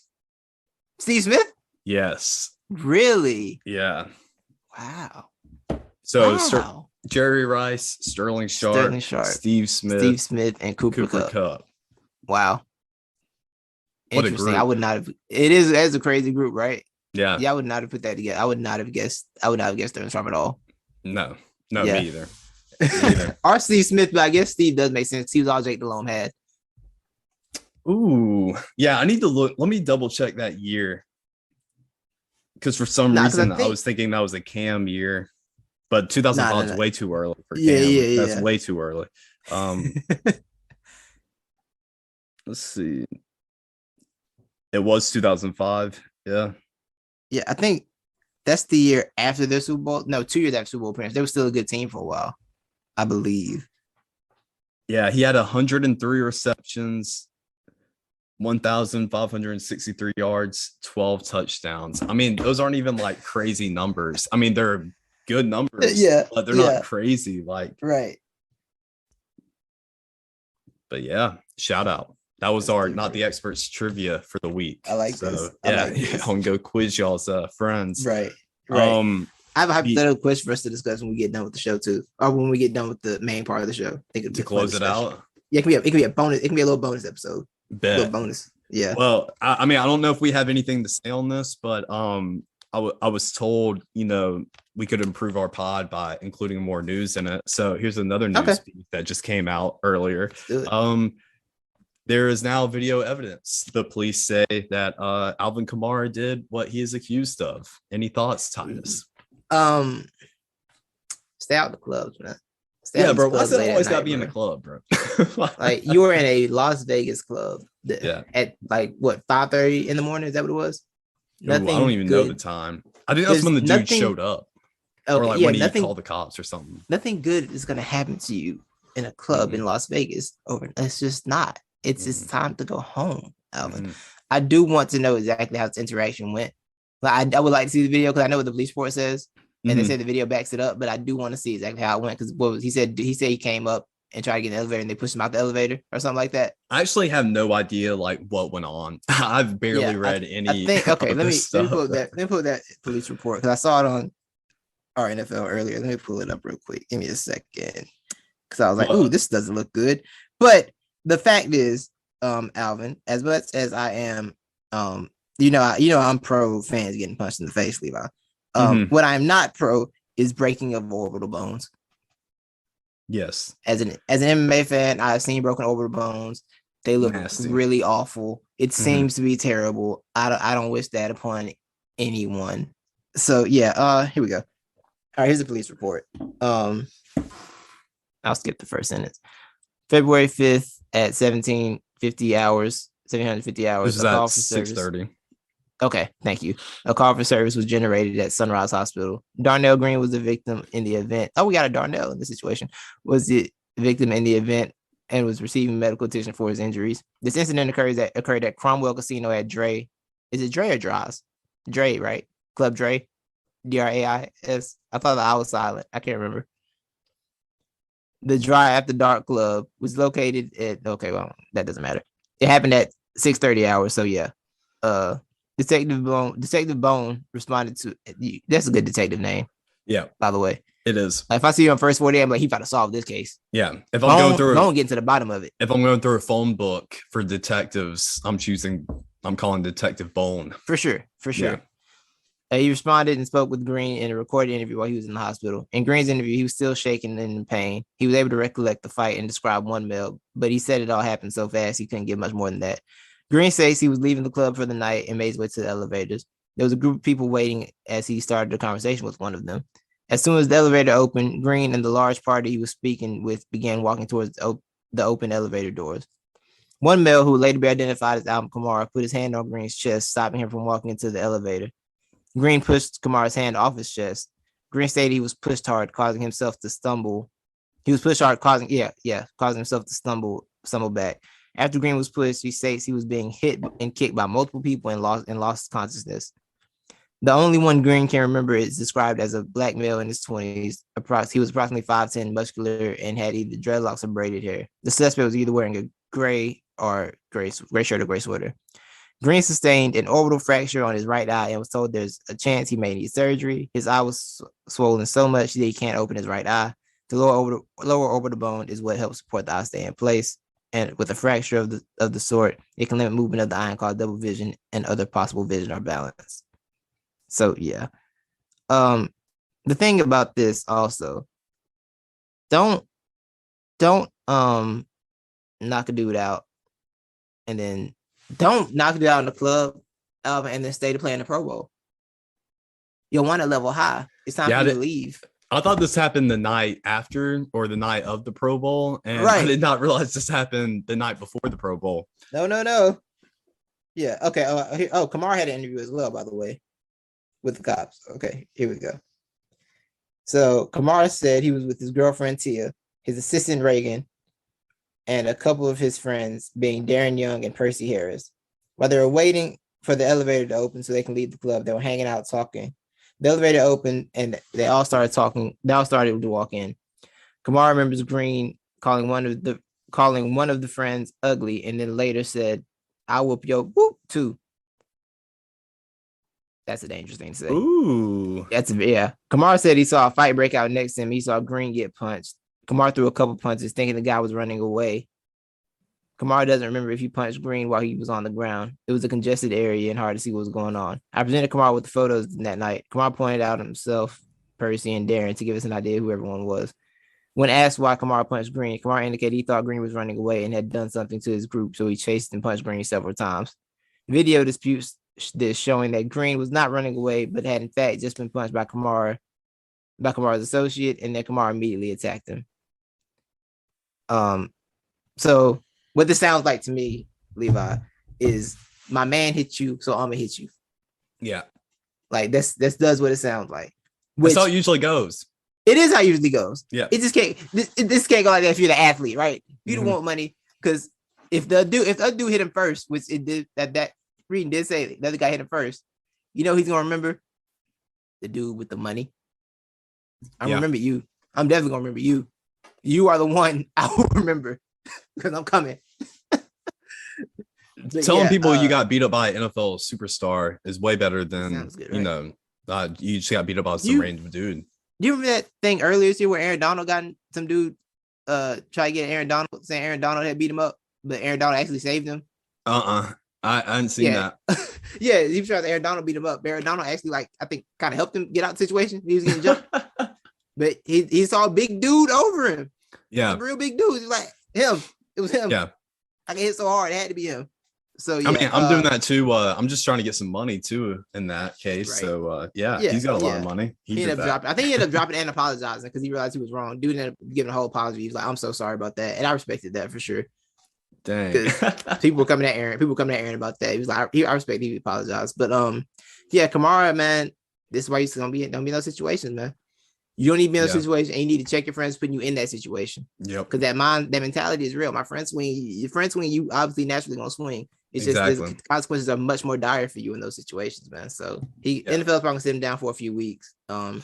Steve Smith? Yes. Really? Yeah. Wow. So Jerry Rice, Sterling Sharp, Steve Smith, and Cooper Kupp. Wow. What interesting. I would not have. It's a crazy group, right? Yeah. I would not have put that together. I would not have guessed Sterling Sharp at all. No, me either. Or Steve Smith, but I guess Steve does make sense. He was all Jake Delhomme had. Ooh, yeah. I need to look. Let me double check that year, because for some reason I was thinking that was a Cam year, but 2005 is way too early for Cam. Yeah. That's way too early. Let's see. It was 2005. Yeah. Yeah, I think that's the year after their Super Bowl. No, 2 years after Super Bowl appearance. They were still a good team for a while, I believe. Yeah, he had 103 receptions, 1,563 yards, 12 touchdowns. I mean, those aren't even like crazy numbers. I mean, they're good numbers, but they're not crazy. Right. But yeah, shout out. That was our Not the Experts trivia for the week. I like this. I'm go quiz y'all's friends. Right. I have a hypothetical question for us to discuss when we get done with the show too, or when we get done with the main part of the show. To close it out. Yeah, it can be a bonus. It can be a little bonus episode. Bet. A little bonus. Yeah. Well, I mean, I don't know if we have anything to say on this, but I was told, we could improve our pod by including more news in it. So here's another news piece that just came out earlier. There is now video evidence. The police say that Alvin Kamara did what he is accused of. Any thoughts, Titus? Stay out the clubs, man. Bro. Why's that always got to be in the club, bro? Like you were in a Las Vegas club at like what 5:30 in the morning? Is that what it was? I don't even know the time. I think that's when the dude showed up. Or like when he called the cops or something. Nothing good is gonna happen to you in a club in Las Vegas. It's just not. It's time to go home, Alvin. I do want to know exactly how this interaction went. Like I would like to see the video because I know what the police report says, and they said the video backs it up. But I do want to see exactly how it went because he said he came up and tried to get in the elevator, and they pushed him out the elevator or something like that. I actually have no idea like what went on. I've barely read any. I think let me pull that police report because I saw it on our NFL earlier. Let me pull it up real quick. Give me a second because I was like, "Ooh, this doesn't look good," but. The fact is, Alvin, as much as I am, I'm pro fans getting punched in the face, Levi. What I'm not pro is breaking of orbital bones. Yes. As an MMA fan, I've seen broken orbital bones. They look really awful. It seems to be terrible. I don't wish that upon anyone. So here we go. All right, here's the police report. I'll skip the first sentence. February 5th at 750 hours. This is at 6:30. Okay, thank you. A call for service was generated at Sunrise Hospital. Darnell Green was the victim in the event. Oh, we got a Darnell in this situation. Was the victim in the event and was receiving medical attention for his injuries. This incident occurred at Cromwell Casino at Dre. Is it Dre or Draz? Dre, right? Club Dre. DRAIS. I thought the I was silent. I can't remember. The Dry After Dark Club was located at that doesn't matter. It happened at 6:30 hours. So yeah. Detective Bone responded to that's a good detective name. Yeah. By the way. It is. Like, if I see you on First 48, I'm like, he about to solve this case. Yeah. If I'm going through don't get to the bottom of it. If I'm going through a phone book for detectives, I'm calling Detective Bone. For sure. Yeah. He responded and spoke with Green in a recorded interview while he was in the hospital. In Green's interview, he was still shaking and in pain. He was able to recollect the fight and describe one male, but he said it all happened so fast he couldn't give much more than that. Green says he was leaving the club for the night and made his way to the elevators. There was a group of people waiting as he started a conversation with one of them. As soon as the elevator opened, Green and the large party he was speaking with began walking towards the open elevator doors. One male, who would later be identified as Alvin Kamara, put his hand on Green's chest, stopping him from walking into the elevator. Green pushed Kamara's hand off his chest. Green stated he was pushed hard, causing himself to stumble. He was pushed hard, causing himself to stumble back. After Green was pushed, he states he was being hit and kicked by multiple people and lost consciousness. The only one Green can remember is described as a black male in his 20s. He was approximately 5'10", muscular, and had either dreadlocks or braided hair. The suspect was either wearing a gray shirt or gray sweater. Green sustained an orbital fracture on his right eye and was told there's a chance he may need surgery. His eye was swollen so much that he can't open his right eye. The lower orbital bone is what helps support the eye stay in place. And with a fracture of the sort, it can limit movement of the eye and cause double vision and other possible vision or balance. So yeah. The thing about this also, don't knock a dude out and then don't knock it out in the club and then stay to play in the Pro Bowl. You'll want a level high. It's time for you to leave. I thought this happened the night after or the night of the Pro Bowl, and I did not realize this happened the night before the Pro Bowl. No. Yeah, okay. Kamara had an interview as well, by the way, with the cops. Okay, here we go. So Kamara said he was with his girlfriend Tia, his assistant Reagan, and a couple of his friends, being Darren Young and Percy Harris. While they were waiting for the elevator to open so they can leave the club, they were hanging out talking. The elevator opened and they all started talking. They all started to walk in. Kamara remembers Green calling one of the friends ugly, and then later said, "I'll whoop your whoop too." That's a dangerous thing to say. Ooh. Kamara said he saw a fight break out next to him. He saw Green get punched. Kamara threw a couple punches, thinking the guy was running away. Kamara doesn't remember if he punched Green while he was on the ground. It was a congested area and hard to see what was going on. I presented Kamara with the photos that night. Kamara pointed out himself, Percy, and Darren to give us an idea who everyone was. When asked why Kamara punched Green, Kamara indicated he thought Green was running away and had done something to his group, so he chased and punched Green several times. Video disputes this, showing that Green was not running away, but had in fact just been punched by Kamara's associate, and then Kamara immediately attacked him. So what this sounds like to me, Levi, is my man hit you, so I'm gonna hit you. Yeah, like this does what it sounds like. That's how it usually goes. It is how it usually goes. Yeah, it just can't. This can't go like that if you're the athlete, right? You don't want money because if the dude hit him first, which it did that Reading did say the other guy hit him first, you know he's gonna remember the dude with the money. I remember you. I'm definitely gonna remember you. You are the one I will remember because I'm coming. Telling people you got beat up by an NFL superstar is way better than good, right? You just got beat up by some random dude. Do you remember that thing earlier this year where Aaron Donald got some dude try to get Aaron Donald, saying Aaron Donald had beat him up, but Aaron Donald actually saved him? I hadn't seen that. Yeah, he was trying to Aaron Donald beat him up. Aaron Donald actually, I think, kind of helped him get out of the situation. He was getting jumped. But he saw a big dude over him. Yeah. A real big dude. He's like, him. It was him. Yeah. I can hit so hard. It had to be him. So, yeah. I mean, I'm doing that too. I'm just trying to get some money too in that case. Right. So, he's got a lot of money. I think he ended up dropping and apologizing because he realized he was wrong. Dude ended up giving a whole apology. He was like, I'm so sorry about that. And I respected that for sure. Dang. People were coming at Aaron about that. He was like, I respect he apologized. But Kamara, man, this is why you don't be in those situations, man. You don't need to be in a situation, and you need to check your friends putting you in that situation. Yep. Because that mentality is real. My friend swing, you obviously naturally gonna swing. It's just the consequences are much more dire for you in those situations, man. So NFL's probably gonna sit him down for a few weeks. I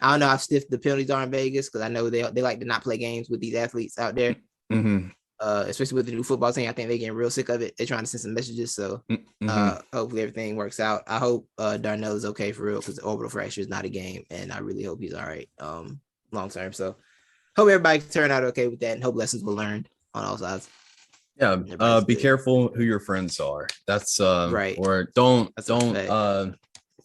don't know how stiff the penalties are in Vegas because I know they like to not play games with these athletes out there. Mm-hmm. Especially with the new football team. I think they're getting real sick of it. They're trying to send some messages. So hopefully everything works out. I hope Darnell is okay for real because the orbital fracture is not a game. And I really hope he's all right long term. So hope everybody can turn out okay with that and hope lessons were learned on all sides. Yeah. Be careful who your friends are. That's right. Or don't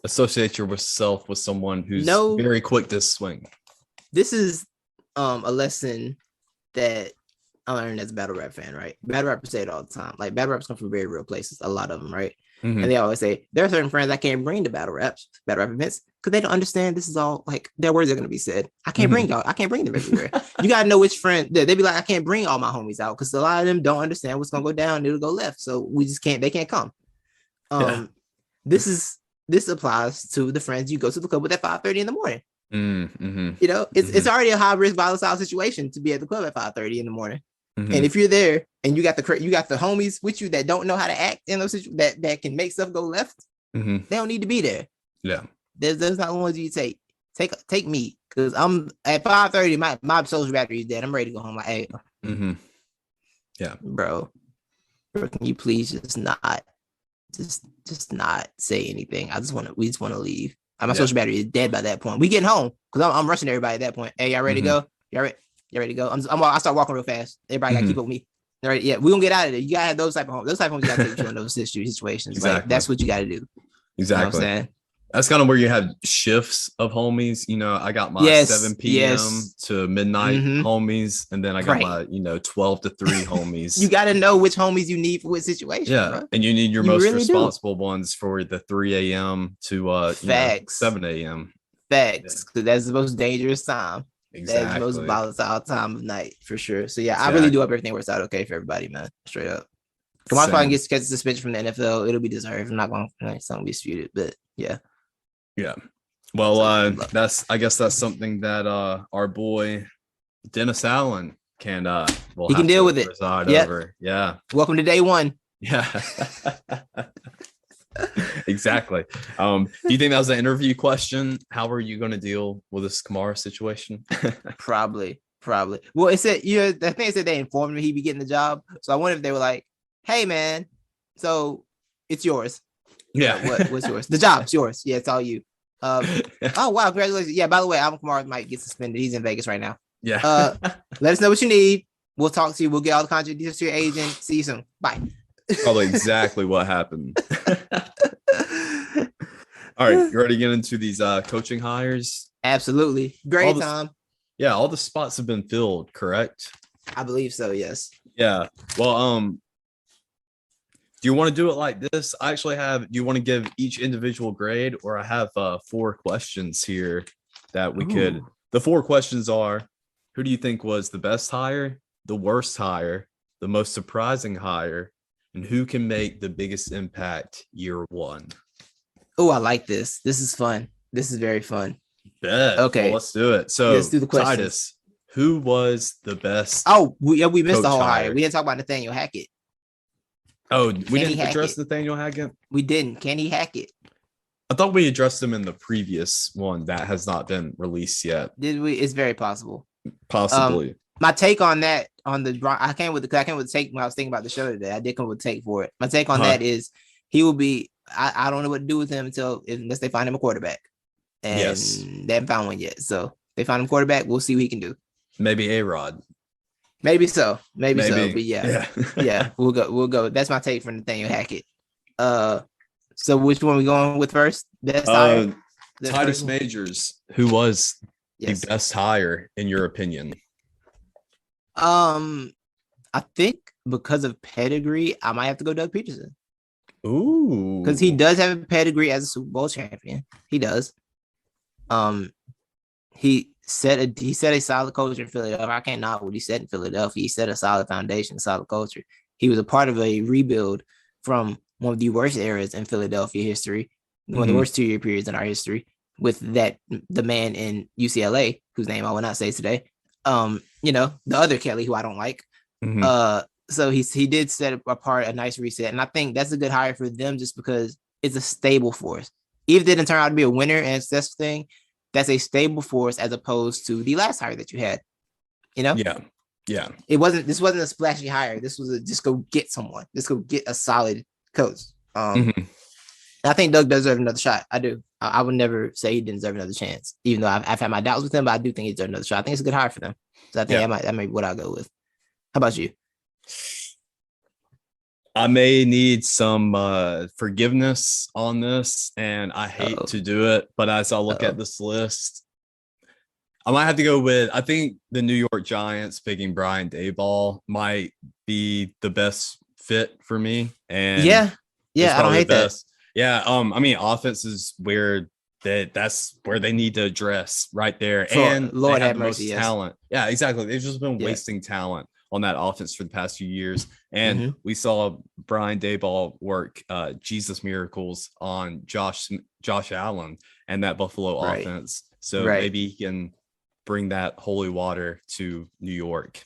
associate yourself with someone who's very quick to swing. This is a lesson that I learned as a battle rap fan, right? Battle rappers say it all the time. Like battle raps come from very real places, a lot of them, right? Mm-hmm. And they always say there are certain friends I can't bring to battle rap events because they don't understand this is all like their words are going to be said. I can't bring y'all. I can't bring them everywhere. You got to know which friend. They be like, I can't bring all my homies out because a lot of them don't understand what's going to go down. It'll go left. So we just can't. They can't come. This applies to the friends you go to the club with at 5:30 in the morning. Mm-hmm. You know, it's already a high risk volatile situation to be at the club at 5:30 in the morning. Mm-hmm. And if you're there and you got the homies with you that don't know how to act in those situations that can make stuff go left, they don't need to be there. Yeah, there's not ones you take me because I'm at 5:30. My social battery is dead. I'm ready to go home. Like, hey, yeah, bro, can you please just not just not say anything. We just want to leave. My social battery is dead by that point. We getting home because I'm rushing everybody at that point. Hey, y'all ready to go? Y'all ready to go? I start walking real fast. Everybody got to keep up with me. All right, yeah, we're gonna get out of there. You gotta have those type of homes. Those type of homes you gotta take you in those situations. Exactly. Like that's what you gotta do. Exactly. You know what I'm saying? That's kind of where you have shifts of homies. I got my 7 p.m. to midnight homies, and then I got my 12 to 3 homies. You got to know which homies you need for which situation. Yeah, bro. And you need your most really responsible ones for the 3 a.m. to 7 a.m. Facts, because that's the most dangerous time. Exactly. That's the most volatile time of night for sure. So I really do hope everything works out okay for everybody, man. Straight up. Kamara's probably gets suspension from the NFL. It'll be deserved. I'm not going to something disputed, but yeah. Yeah. Well, I guess that's something that our boy Dennis Allen can he can deal with it. Over. Yeah. Welcome to day one. Yeah. Exactly. Do you think that was an interview question? How are you going to deal with this Kamara situation? Probably. Well, it said I think it said they informed me he'd be getting the job. So I wonder if they were like, "Hey, man, so it's yours." Yeah. What's yours? The job's yours. Yeah, it's all you. Oh wow, congratulations. Yeah, by the way, Alvin Kamara might get suspended. He's in Vegas right now. Yeah. Let us know what you need. We'll talk to you. We'll get all the contract details to your agent. See you soon. Bye. Probably exactly what happened. All right, you ready to get into these coaching hires? Absolutely. Great time. Yeah, all the spots have been filled, correct? I believe so, yes. Yeah. Well, do you want to do it like this? I actually do you want to give each individual grade, or I have 4 questions here that we could. The 4 questions are: who do you think was the best hire, the worst hire, the most surprising hire, and who can make the biggest impact year 1? Oh, I like this. This is fun. This is very fun. Bet. Okay, well, let's do it. So, let's do the questions. Titus, who was the best? Oh, we missed the whole hire. We didn't talk about Nathaniel Hackett. Oh, we didn't address Nathaniel Hackett? We didn't. Can he hack it? I thought we addressed him in the previous one that has not been released yet. Did we? It's very possible. Possibly. My take on that, I came with the take when I was thinking about the show today. I did come with a take for it. My take on that is he will be. I don't know what to do with him unless they find him a quarterback. And they haven't found one yet. So they find him a quarterback. We'll see what he can do. Maybe A-Rod. Maybe so. Maybe so. But yeah. We'll go. That's my take for Nathaniel Hackett. So which one are we going with first? Best hire? Titus Majors, who was the best hire in your opinion? I think because of pedigree, I might have to go Doug Peterson. Ooh, because he does have a pedigree as a Super Bowl champion. He does. He set a solid culture in Philadelphia. I can't knock what he said in Philadelphia. He set a solid foundation, solid culture. He was a part of a rebuild from one of the worst eras in Philadelphia history, one of the worst 2-year periods in our history, with the man in UCLA, whose name I will not say today. The other Kelly, who I don't like. So he did set apart a nice reset, and I think that's a good hire for them just because it's a stable force. Even if it didn't turn out to be a winner and successful thing, that's a stable force as opposed to the last hire that you had. Yeah. This wasn't a splashy hire. This was just go get someone. Just go get a solid coach. I think Doug does deserve another shot. I do. I would never say he didn't deserve another chance, even though I've had my doubts with him, but I do think he deserves another shot. I think it's a good hire for them. So I think that might be what I'll go with. How about you? I may need some forgiveness on this, and I hate to do it, but as I look at this list, I might have to go with, I think the New York Giants picking Brian Daboll might be the best fit for me. And I don't hate that. Yeah, offense is where that's where they need to address right there. And Lord have mercy, talent. Yeah, exactly. They've just been wasting talent on that offense for the past few years. And we saw Brian Daboll work Jesus miracles on Josh Allen and that Buffalo offense. So maybe he can bring that holy water to New York.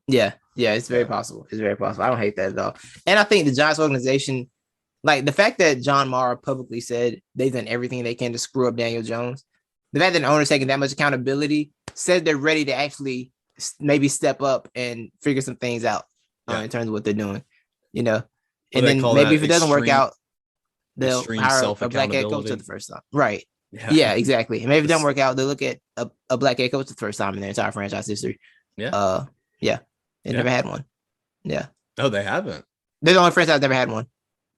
Yeah, it's very possible. It's very possible. I don't hate that at all. And I think the Giants organization, like the fact that John Mara publicly said they've done everything they can to screw up Daniel Jones, the fact that the owner's taking that much accountability said they're ready to actually maybe step up and figure some things out in terms of what they're doing, And then maybe if it doesn't work out, they'll extreme hire a black head coach for the first time. Right. Yeah, exactly. And maybe if it doesn't work out, they'll look at a black head coach the first time in their entire franchise history. Yeah. They never had one. Yeah. No, they haven't. They're the only franchise that never had one.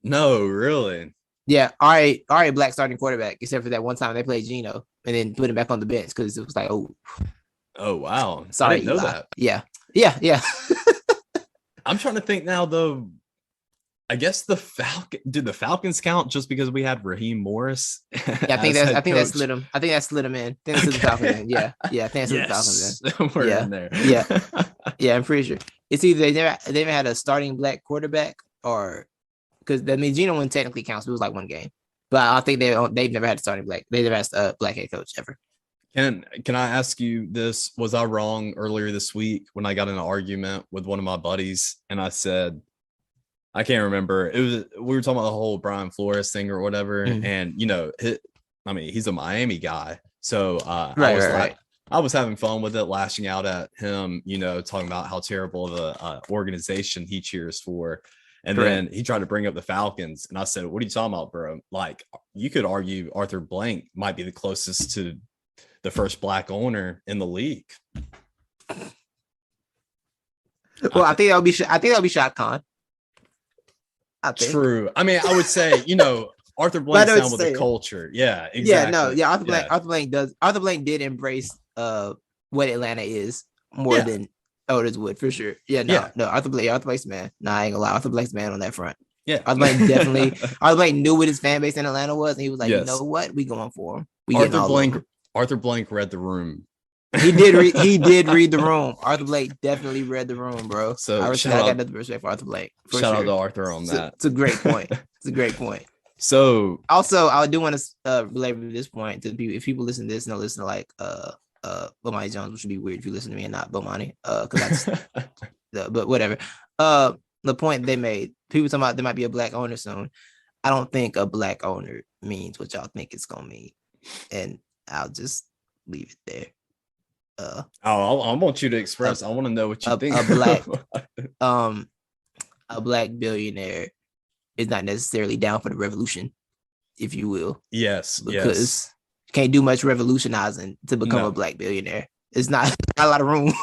No, really. Yeah. All right, black starting quarterback, except for that one time they played Geno and then put him back on the bench because it was like, oh wow. Sorry, I didn't know that. Yeah. I'm trying to think now, though. I guess the Falcons count just because we had Raheem Morris? Yeah, I think that slid him. I think that slid him in. I think that's the Falcons in. Yeah. I think that's the Falcons in. We're in there. Yeah, I'm pretty sure. It's either they never had a starting black quarterback, or because Geno one technically counts. It was like one game, but I think they've never had a starting black. They never had a black head coach ever. Can I ask you this? Was I wrong earlier this week when I got in an argument with one of my buddies and I said, I can't remember. We were talking about the whole Brian Flores thing or whatever. Mm-hmm. And, he's a Miami guy. So I was having fun with it, lashing out at him, talking about how terrible of a organization he cheers for. And then he tried to bring up the Falcons. And I said, what are you talking about, bro? Like, you could argue Arthur Blank might be the closest to the first black owner in the league. Well, I think that'll be Shot Khan. True. I would say, Arthur Blank's down with the culture. Yeah, exactly. Yeah, Arthur Blank did embrace what Atlanta is more than others would, for sure. No, Arthur Blank's man. No, I ain't gonna lie. Arthur Blank's man on that front. Yeah. Arthur Blank knew what his fan base in Atlanta was, and he was like, you know what? We going for him. Arthur Blank read the room. He did read the room. Arthur Blank definitely read the room, bro. So I got nothing respect for Arthur Blank. Shout out to Arthur on that. It's a great point. So also, I do want to relate this point to people. If people listen to this and they listen to like Bomani Jones, which would be weird if you listen to me and not Bomani, because that's but whatever. The point they made, people talking about there might be a black owner soon. I don't think a black owner means what y'all think it's gonna mean, and I'll just leave it there. I want you to express. I want to know what you think. A black billionaire is not necessarily down for the revolution, if you will. Yes, because you can't do much revolutionizing to become a black billionaire. It's not a lot of room.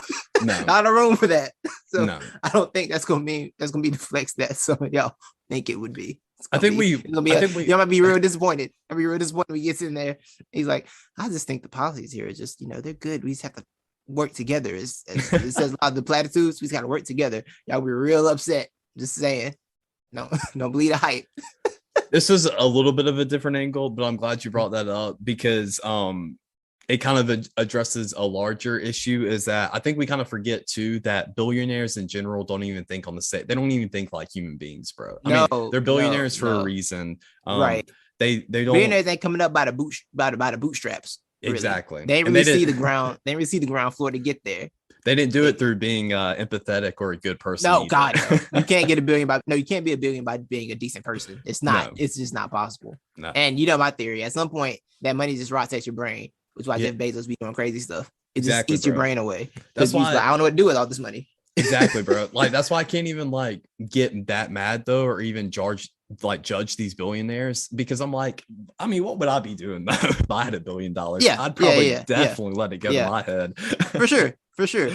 Not a lot of room for that. So I don't think that's gonna be the flex that some of y'all think it would be. Y'all might be real disappointed. I'll be real disappointed when he gets in there. He's like, I just think the policies here are just, they're good. We just have to work together. It says a lot of the platitudes. We just got to work together. Y'all be real upset. Just saying. No, don't believe the hype. This is a little bit of a different angle, but I'm glad you brought that up because it kind of addresses a larger issue. Is that I think we kind of forget too that billionaires in general don't even think on the same. They don't even think like human beings, bro. They're billionaires for a reason. Right. They don't. Billionaires ain't coming up by the bootstraps. Really. Exactly. They didn't really see the ground. They didn't really see the ground floor to get there. They didn't do it through being empathetic or a good person. No, God, no. You can't get a billion you can't be a billion by being a decent person. It's not. It's just not possible. No. And my theory. At some point, that money just rots your brain, which is why Jeff Bezos be doing crazy stuff. It just eats your brain away. That's why I don't know what to do with all this money. Exactly, bro. Like that's why I can't even get that mad though, or even judge these billionaires, because I'm like, what would I be doing though if I had $1 billion? Yeah, I'd probably definitely let it go to my head. For sure.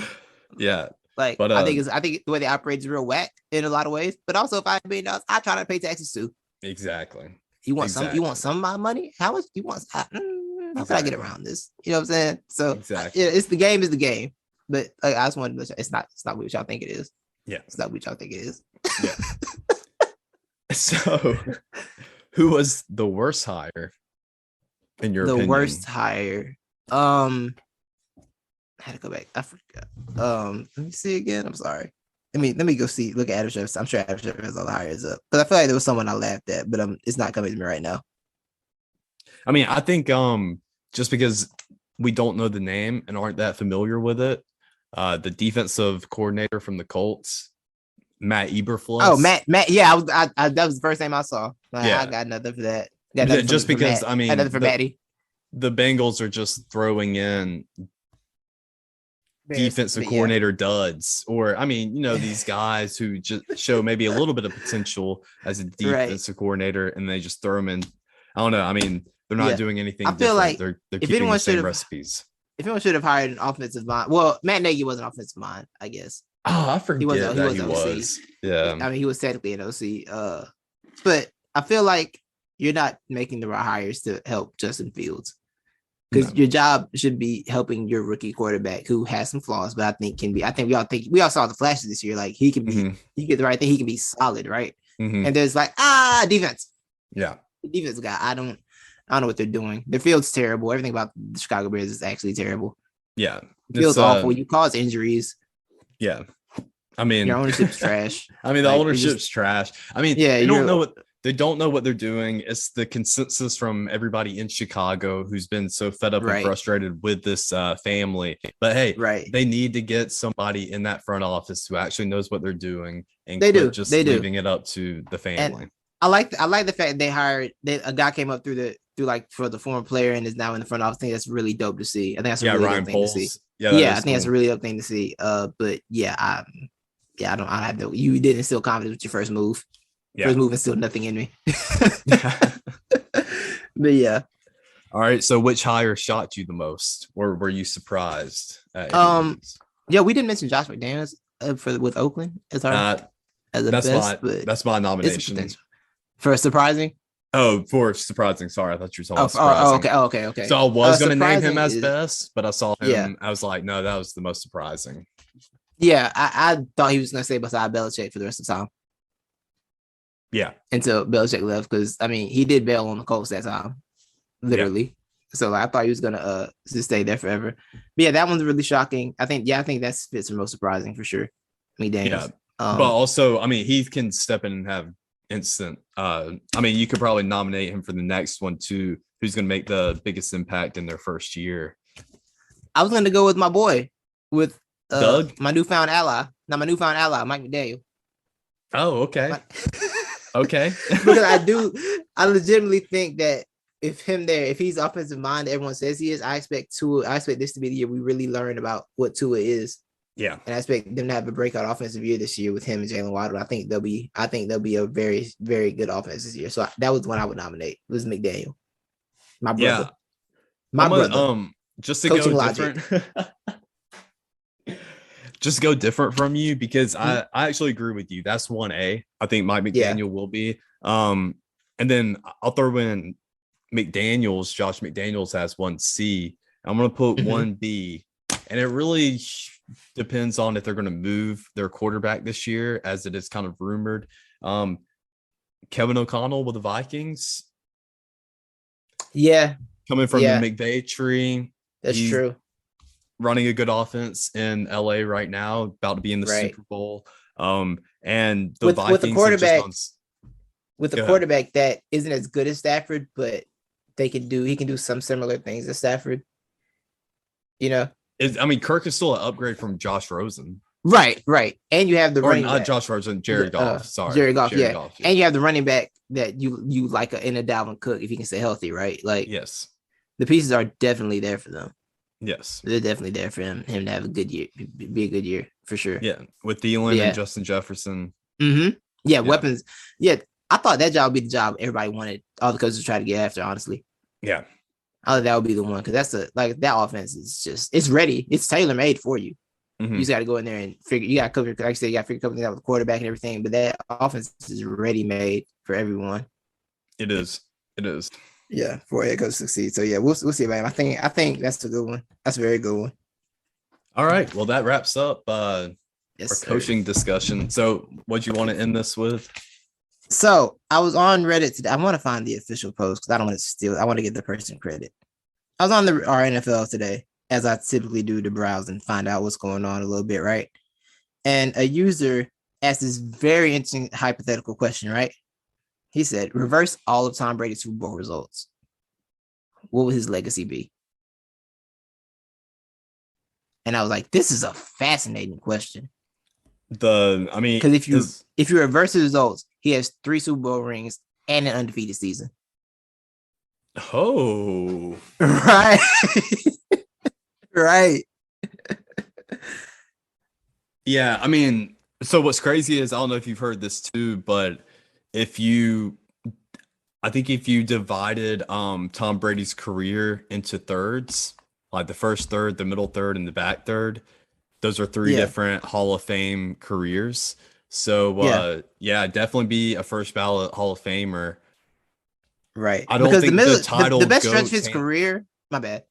Yeah. I think the way they operate is real whack in a lot of ways. But also, if I had $1 billion, I try to pay taxes too. Exactly. You want some of my money? How much you want? How can I get around this? You know what I'm saying? So it's the game is the game. But I just wanted to, it's not what y'all think it is. Yeah. It's not what y'all think it is. Yeah. So who was the worst hire in your opinion? The worst hire. I had to go back. I forgot. Let me see again. I'm sorry. Let me go see. Look at Adam Schefter. I'm sure Adam Schefter has all the hires up. But I feel like there was someone I laughed at, but it's not coming to me right now. I think just because we don't know the name and aren't that familiar with it, the defensive coordinator from the Colts, Matt Eberflus. Oh, Matt. Yeah, I that was the first name I saw. I got nothing for that. Just because nothing for Matty. The Bengals are just throwing in defensive coordinator duds, or I mean, these guys who just show maybe a little bit of potential as a defensive coordinator, and they just throw them in. I don't know. I mean, they're not doing anything different. Like they're keeping the same recipes. If anyone should have hired an offensive mind, well, Matt Nagy was an offensive mind, I guess. Oh, I forget he was. Yeah, I mean, he was technically an OC. But I feel like you're not making the right hires to help Justin Fields, because your job should be helping your rookie quarterback who has some flaws, but I think we all saw the flashes this year. Like he can be, he get the right thing. He can be solid, right? And there's like defense. Yeah, the defense guy. I don't know what they're doing. Their field's terrible. Everything about the Chicago Bears is actually terrible. Yeah, the field's awful. You cause injuries. Yeah, I mean, your ownership's trash. I mean, the ownership's trash. I mean, they don't know what they're doing. It's the consensus from everybody in Chicago who's been so fed up and frustrated with this family. But hey, they need to get somebody in that front office who actually knows what they're doing and leaving it up to the family. And I like the fact they hired a guy came up for the former player and is now in the front office. I think that's really dope to see. I think that's a really dope thing to see. I think that's a really dope thing to see. But I have no. You didn't instill confidence with your first move. First move instilled nothing in me. But yeah. All right. So which hire shocked you the most, or were you surprised? We didn't mention Josh McDaniels with Oakland as our that's my nomination for surprising. Oh, for surprising. Sorry, I thought you were talking about surprising. Okay. So I was going to name him as best, but I saw him. Yeah. I was like, no, that was the most surprising. Yeah, I thought he was going to stay beside Belichick for the rest of the time. Yeah. Until Belichick left, because, I mean, he did bail on the Colts that time, literally. Yeah. So I thought he was going to just stay there forever. But yeah, that one's really shocking. I think that's fits the most surprising for sure. McDaniels. Yeah. But also, I mean, he can step in and have instant. I mean, you could probably nominate him for the next one too. Who's going to make the biggest impact in their first year? I was going to go with my boy, with Doug, my newfound ally, Mike McDaniel. Oh, okay. Okay. Because I legitimately think that if he's offensive mind, everyone says he is. I expect this to be the year we really learn about what Tua is. Yeah. And I expect them to have a breakout offensive year this year with him and Jalen Waddle. I think they'll be a very, very good offense this year. So that was one I would nominate. It was McDaniel. My brother. Yeah. My brother. Just to go different. Just go different from you, because I actually agree with you. That's 1A. I think Mike McDaniel will be. And then I'll throw in Josh McDaniels has 1C. I'm going to put 1B. And it really depends on if they're going to move their quarterback this year, as it is kind of rumored. Kevin O'Connell with the Vikings. Yeah. Coming from the McVay tree. That's true. Running a good offense in LA right now, about to be in the Super Bowl. And the Vikings with a quarterback that isn't as good as Stafford, but he can do some similar things as Stafford. Kirk is still an upgrade from Josh Rosen. Right. And you have the running back. Josh Rosen, Jared Goff. Jared Goff. And you have the running back that you like in a Dalvin Cook if he can stay healthy, right? Like, yes, the pieces are definitely there for them. Yes, they're definitely there for him to have a good year, be a good year for sure. Yeah, with Thielen and Justin Jefferson. Mm-hmm. Yeah, weapons. Yeah, I thought that job would be the job everybody wanted all the coaches to try to get after. Honestly, yeah, I thought that would be the one, because that offense is it's ready. It's tailor made for you. Mm-hmm. You just got to go in there and figure. You got to cover. Like I said, you got to figure a couple things out with the quarterback and everything. But that offense is ready made for everyone. It is. Yeah, for head coach to succeed. So yeah, we'll see about him. I think that's a good one. That's a very good one. All right. Well, that wraps up our coaching discussion. So what do you want to end this with? So I was on Reddit today. I want to find the official post because I don't want to steal. I want to give the person credit. I was on our NFL today, as I typically do, to browse and find out what's going on a little bit, right? And a user asked this very interesting hypothetical question, right? He said, reverse all of Tom Brady's Super Bowl results. What would his legacy be? And I was like, this is a fascinating question. Because if you reverse his results, he has 3 Super Bowl rings and an undefeated season. Oh. Right. Right. Yeah, I mean, so what's crazy is I don't know if you've heard this too, but if you I think if you divided Tom Brady's career into thirds, like the first third, the middle third, and the back third, those are three Yeah, different Hall of Fame careers. So yeah, yeah, definitely be a first ballot Hall of Famer. right. I don't Because think the the title best stretch of goats his career. My bad.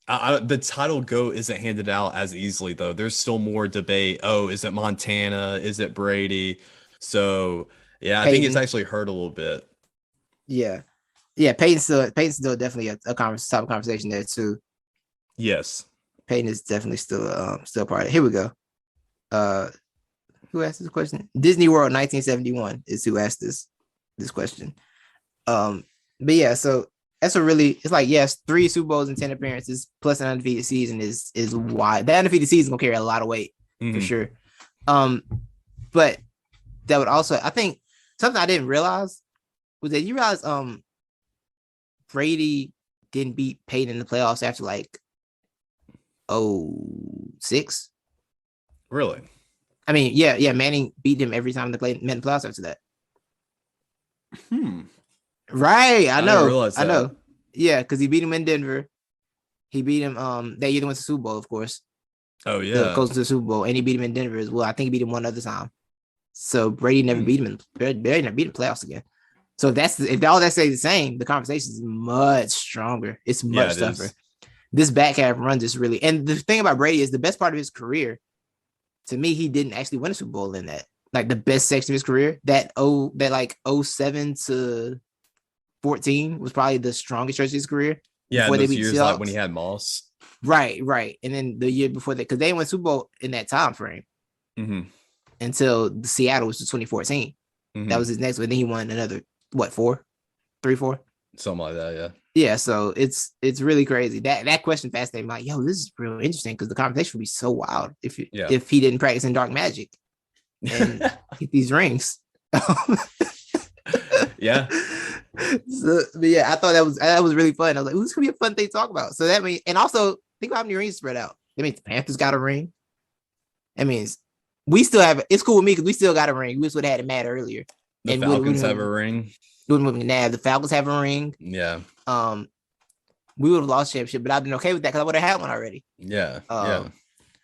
the title GOAT isn't handed out as easily though. There's still more debate. Oh, is it Montana? Is it Brady? So yeah, I think it's Peyton. actually hurt a little bit. Yeah, yeah. Peyton's still definitely a top of conversation there too. Yes. Peyton is definitely still part of it. Here we go. Uh, who asked this question? Disney World 1971 is who asked this question. But yeah, so that's a really it's like yes, 3 Super Bowls and 10 appearances plus an undefeated season is wide. That undefeated season gonna carry a lot of weight for sure. But that would also I think something I didn't realize was that you realize Brady didn't beat Peyton in the playoffs after like 06. Really? I mean, yeah, Manning beat him every time they met in the playoffs after that. Right, I I didn't know, realize I that. know. Yeah, because he beat him in Denver. He beat him. They either went to the Super Bowl, of course. Oh The yeah. goes to the Super Bowl, and he beat him in Denver as well. I think he beat him one other time. So Brady never beat him. Brady never beat him in playoffs again. So if all that stays the same, the conversation is much stronger. It's Yeah, much it tougher. is. This back half runs is really, and the thing about Brady is the best part of his career. To me, he didn't actually win a Super Bowl in that. Like the best section of his career, that like 07 to 14 was probably the strongest stretch of his career Yeah, in before they those beat the years like when he Seahawks. had Moss. Right. And then the year before that, because they went Super Bowl in that time frame until the Seattle was 2014. That was his next one. Then he won another, what, 4? Something like that, yeah. Yeah, so it's really crazy. That question fascinated me. Like, yo, this is real interesting because the conversation would be so wild if he didn't practice in dark magic and get these rings. Yeah. So, but yeah, I thought that was really fun. I was like, this could be a fun thing to talk about. So that means, and also think about how many rings spread out. That means the Panthers got a ring. That means we still have. It's cool with me because we still got a ring. We just would have had it mad earlier. The Falcons have a ring. The Falcons have a ring. Yeah. We would have lost championship, but I've been okay with that because I would have had one already. Yeah.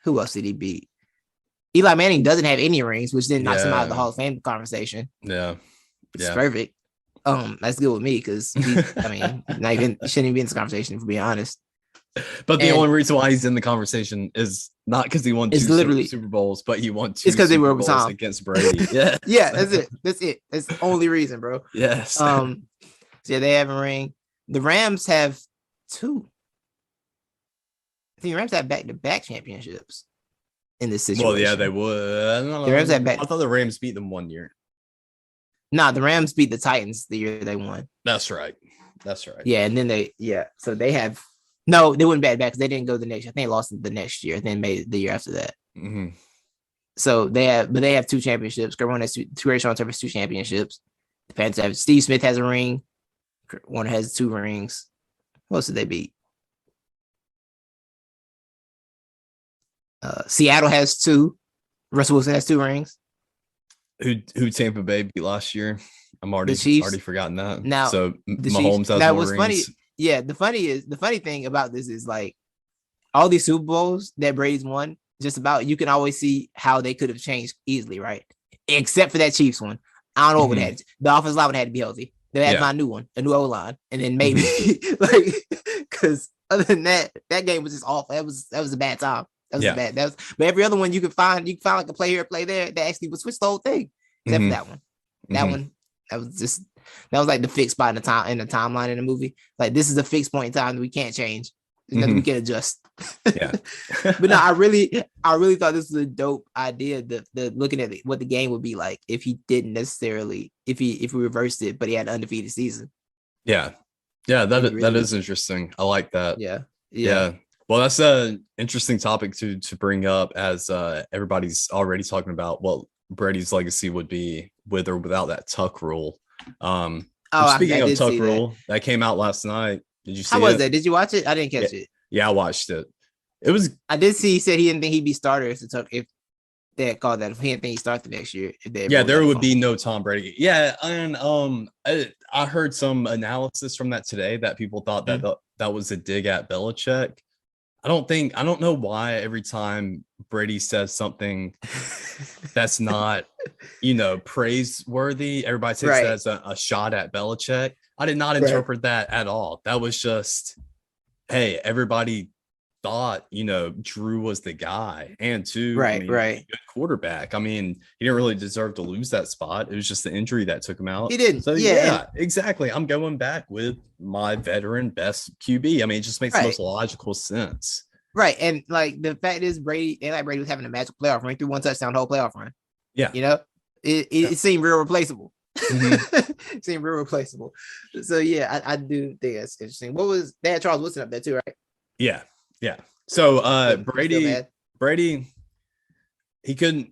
Who else did he beat? Eli Manning doesn't have any rings, which then knocks him out of the Hall of Fame conversation. Yeah. It's perfect. That's good with me because I mean, not even shouldn't even be in this conversation, to be honest. But the only reason why he's in the conversation is not because he won 2 Super Bowls, but he won 2 because they were Super Bowls against Brady. Yeah. Yeah, that's it. That's the only reason, bro. Yes. So yeah, they have a ring. The Rams have 2. I think the Rams have back-to-back championships in this situation. Well, yeah, they would. The Rams have I thought the Rams beat them one year. Nah, the Rams beat the Titans the year they won. That's right. Yeah, and then so they have no, they wouldn't back because they didn't go the next year. I think they lost the next year, then made the year after that. So they have 2 championships. Kurt Warner has two Great Sean has 2 championships. The Panthers have Steve Smith has a ring. Kurt Warner has 2 rings. What else did they beat? Seattle has 2. Russell Wilson has 2 rings. Who Tampa Bay beat last year? I'm already forgotten that. Now, so Mahomes has more rings. Funny. Yeah, the funny thing about this is like all these Super Bowls that Brady's won, just about you can always see how they could have changed easily, right? Except for that Chiefs one. I don't know what would have. The offensive line would have to be healthy. They had my new one, a new O-line, and then maybe like because other than that game was just awful. That was a bad time. But every other one you could find like a play here, a play there that actually would switch the whole thing. Except for that one. That one, that was like the fixed spot in the timeline in the movie. Like this is a fixed point in time that we can't change. There's nothing we can adjust. Yeah. But no, I really thought this was a dope idea. The looking at what the game would be like if he didn't necessarily if we reversed it, but he had an undefeated season. Yeah. That is interesting. I like that. Yeah. Well, that's an interesting topic to bring up as everybody's already talking about what Brady's legacy would be with or without that tuck rule. Speaking of tuck rule, that came out last night. Did you see it? How was that? Did you watch it? I didn't catch it. Yeah, I watched it. It was. I did see. He said he didn't think he'd be starter if they had called that. He didn't think he start the next year. There would be no Tom Brady. Yeah, and I heard some analysis from that today that people thought that was a dig at Belichick. I don't know why every time Brady says something that's not, praiseworthy, everybody takes that as a shot at Belichick. I did not interpret that at all. That was just, hey, everybody thought, Drew was the guy, and good quarterback. I mean, he didn't really deserve to lose that spot. It was just the injury that took him out. He didn't. So exactly. I'm going back with my veteran best QB. I mean, it just makes the most logical sense. Right. And like the fact is Brady was having a magic playoff run, threw one touchdown the whole playoff run. Yeah. It seemed real replaceable. It seemed real replaceable. So yeah, I do think that's interesting. They had Charles Woodson up there too, right? Yeah. Yeah. So Brady, he could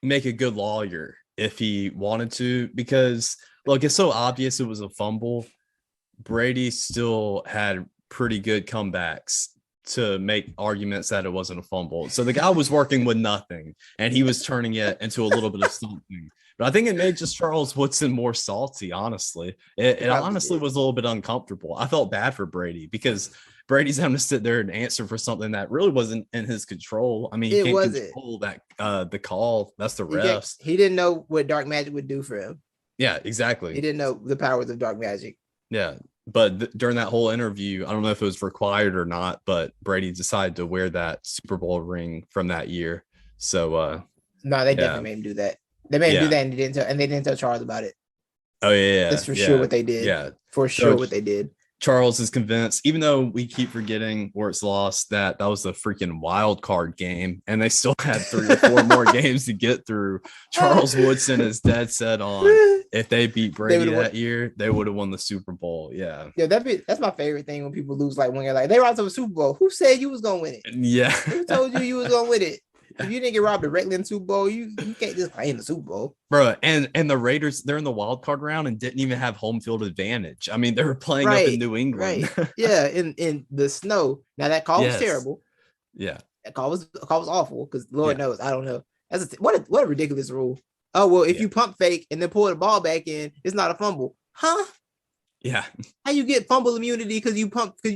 make a good lawyer if he wanted to, because look, it's so obvious it was a fumble. Brady still had pretty good comebacks to make arguments that it wasn't a fumble. So the guy was working with nothing and he was turning it into a little bit of something. But I think it made just Charles Woodson more salty, honestly. It honestly was a little bit uncomfortable. I felt bad for Brady because Brady's having to sit there and answer for something that really wasn't in his control. I mean, he can't control that the call. That's the refs. He didn't know what dark magic would do for him. Yeah, exactly. He didn't know the powers of dark magic. Yeah. But during that whole interview, I don't know if it was required or not, but Brady decided to wear that Super Bowl ring from that year. So no, they definitely made him do that. They made him do that, and they didn't tell Charles about it. Oh yeah, that's for sure what they did. Yeah, for sure what they did. Charles is convinced, even though we keep forgetting where it's lost, that was the freaking wild card game, and they still had 3 or 4 more games to get through. Charles Woodson is dead set on if they beat Brady that year, they would have won the Super Bowl. Yeah, that's my favorite thing when people lose. Like when you're like, they robbed the Super Bowl. Who said you was gonna win it? Yeah, who told you was gonna win it? If you didn't get robbed directly in the Super Bowl, you can't just play in the Super Bowl, bro. And the Raiders, they're in the wild card round and didn't even have home field advantage. I mean, they were playing up in New England, yeah, in the snow. Now that call was terrible. Yeah, that call was awful because Lord knows I don't know. That's what a ridiculous rule. Oh well, if you pump fake and then pull the ball back in, it's not a fumble, huh? Yeah. How you get fumble immunity because you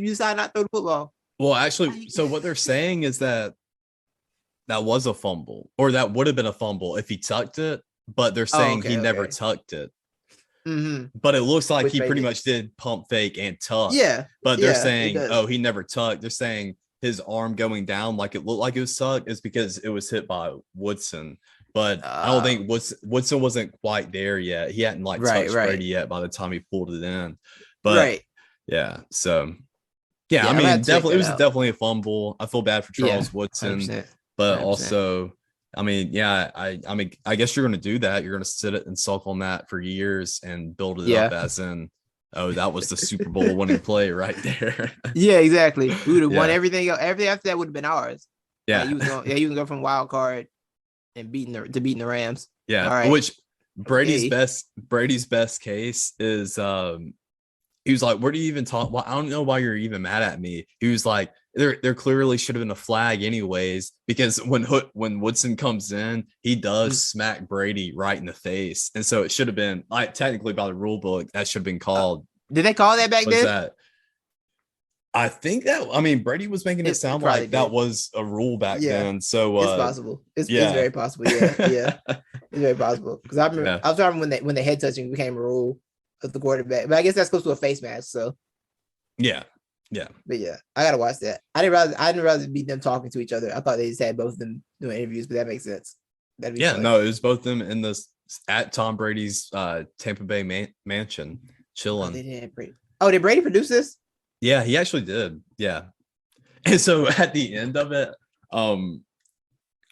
decide not to throw the football? Well, actually, so what they're saying is that was a fumble, or that would have been a fumble if he tucked it, but they're saying he never tucked it. Mm-hmm. But it looks like he pretty much did pump fake and tuck. Yeah. But they're saying, he never tucked. They're saying his arm going down like it looked like it was tucked is because it was hit by Woodson. But I don't think Woodson wasn't quite there yet. He hadn't touched Brady yet by the time he pulled it in. But yeah, so I mean, definitely it was definitely a fumble. I feel bad for Charles Woodson. 100%. But 100%. Also, I mean, I guess you're going to do that. You're going to sit it and sulk on that for years and build it up as in, that was the Super Bowl winning play right there. Yeah, exactly. We would have won everything. Everything after that would have been ours. Yeah, you can go from wild card and beating the Rams. Yeah, right. Which Brady's best case is he was like, where do you even talk? Well, I don't know why you're even mad at me. He was like, there clearly should have been a flag anyways, because when Woodson comes in, he does smack Brady right in the face. And so it should have been, technically by the rule book, that should have been called. Did they call that back then? I think Brady was making it sound like that was a rule back then. So it's possible. It's very possible. Yeah. It's very possible. Because I remember I was remember when the head touching became a rule of the quarterback. But I guess that's close to a face mask. So yeah. But yeah, I gotta watch that. I didn't realize be them talking to each other. I thought they just had both of them doing interviews, but that makes sense. That'd be fun. No, it was both of them in at Tom Brady's Tampa Bay mansion chilling. Did Brady produce this? Yeah, he actually did. Yeah. And so at the end of it,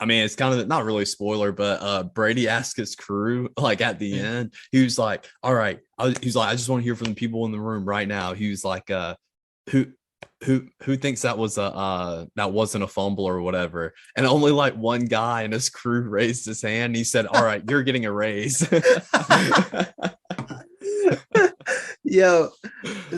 it's kind of not really a spoiler, but Brady asked his crew, at the end, he was like, all right. He's like, I just want to hear from the people in the room right now. He was like, who thinks that was that wasn't a fumble or whatever? And only one guy in his crew raised his hand. He said, all right, you're getting a raise. Yo,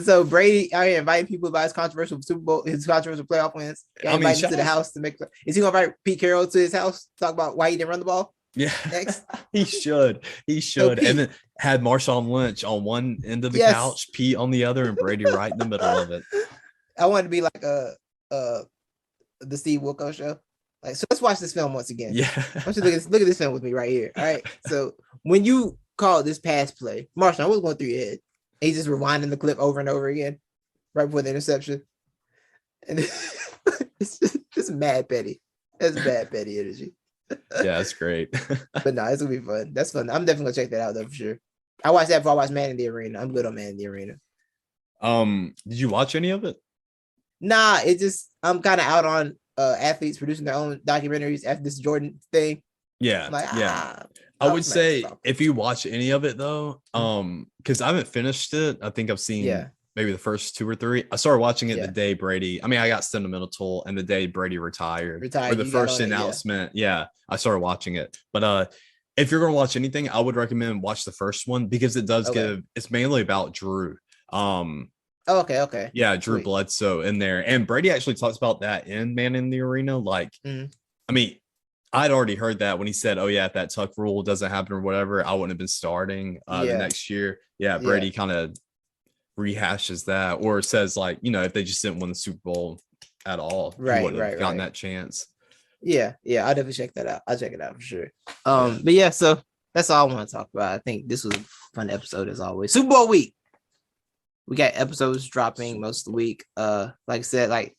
so Brady, I inviting people about his controversial Super Bowl, his controversial playoff wins. I invite him to the house to make. Is he gonna invite Pete Carroll to his house? Talk about why he didn't run the ball. Yeah, next he should. And then had Marshawn Lynch on one end of the couch, Pete on the other, and Brady right in the middle of it. I wanted to be like the Steve Wilkos show. Like, so let's watch this film once again. Yeah, I want you to look at this film with me right here. All right. So when you call this pass play, Marshawn, what's going through your head? And he's just rewinding the clip over and over again, right before the interception. And it's just mad petty. That's bad petty energy. Yeah, that's great. But no, it's gonna be fun. That's fun. I'm definitely gonna check that out though for sure. I watched that before I watched Man in the Arena. I'm good on Man in the Arena. Did you watch any of it? Nah, it just I'm kind of out on athletes producing their own documentaries after this Jordan thing. Yeah, I would say if you watch any of it though, because I haven't finished it. I think I've seen maybe the first 2 or 3. I started watching it the day Brady. I mean, I got sentimental and the day Brady retired for the first announcement. I started watching it. But if you're gonna watch anything, I would recommend watch the first one because it does it's mainly about Drew. Okay. Yeah, Drew Bledsoe in there. And Brady actually talks about that in Man in the Arena. Like, I mean, I'd already heard that when he said, oh, yeah, if that tuck rule doesn't happen or whatever, I wouldn't have been starting the next year. Yeah, Brady kind of rehashes that or says, like, you know, if they just didn't win the Super Bowl at all, he wouldn't have gotten that chance. Yeah, I'll definitely check that out. I'll check it out for sure. But yeah, so that's all I want to talk about. I think this was a fun episode as always. Super Bowl week. We got episodes dropping most of the week. Like I said, I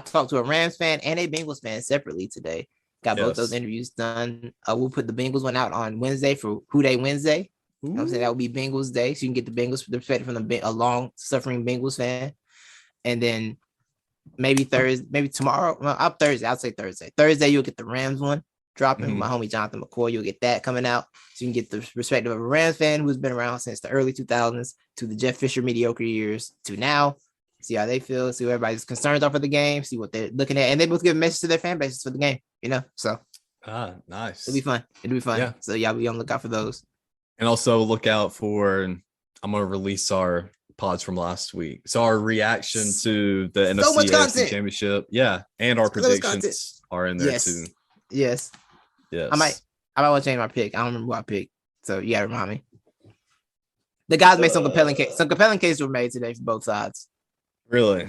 talked to a Rams fan and a Bengals fan separately today. Got both those interviews done. We'll put the Bengals one out on Wednesday for Who Day Wednesday. You know what I'm saying? That will be Bengals Day. So you can get the Bengals perspective from a long-suffering Bengals fan. And then maybe Thursday, maybe tomorrow. Well, up Thursday. I'll say Thursday. Thursday, you'll get the Rams one dropping. My homie Jonathan McCoy, you'll get that coming out. So you can get the perspective of a Rams fan who's been around since the early 2000s to the Jeff Fisher mediocre years to now. See how they feel, see what everybody's concerns are for the game, see what they're looking at, and they both give a message to their fan bases for the game, you know? So nice. It'll be fun. Yeah. So y'all be on the lookout for those. And also look out for, I'm going to release our pods from last week. So our reaction to the NFC AFC Championship. Yeah. And our predictions are in there too. Yes. I might want to change my pick. I don't remember what I picked. So you gotta remind me. The guys made some compelling cases. Some compelling cases were made today for both sides. Really?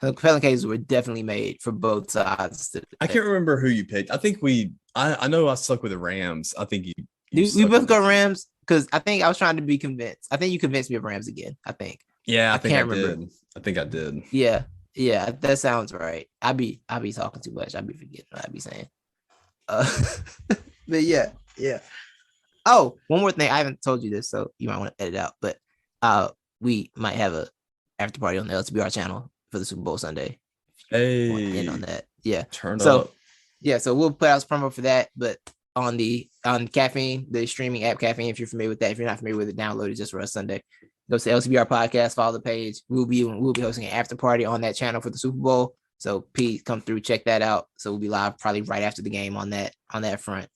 Some compelling cases were definitely made for both sides today. I can't remember who you picked. I think I know I stuck with the Rams. I think we both go Rams because I think I was trying to be convinced. I think you convinced me of Rams again. I think. Yeah, I can't remember. I think I did. Yeah, that sounds right. I be talking too much. I be forgetting what I be saying. But yeah. Oh, one more thing. I haven't told you this, so you might want to edit it out. But we might have a after party on the LTBR channel for the Super Bowl Sunday. Hey, in on that. Yeah. Turn up. Yeah, so we'll put out a promo for that. But on Caffeine, the streaming app Caffeine, if you're familiar with that, if you're not familiar with it, download it just for us Sunday. Go to LTBR podcast, follow the page. We'll be hosting an after party on that channel for the Super Bowl. So Pete, come through, check that out. So we'll be live probably right after the game on that front.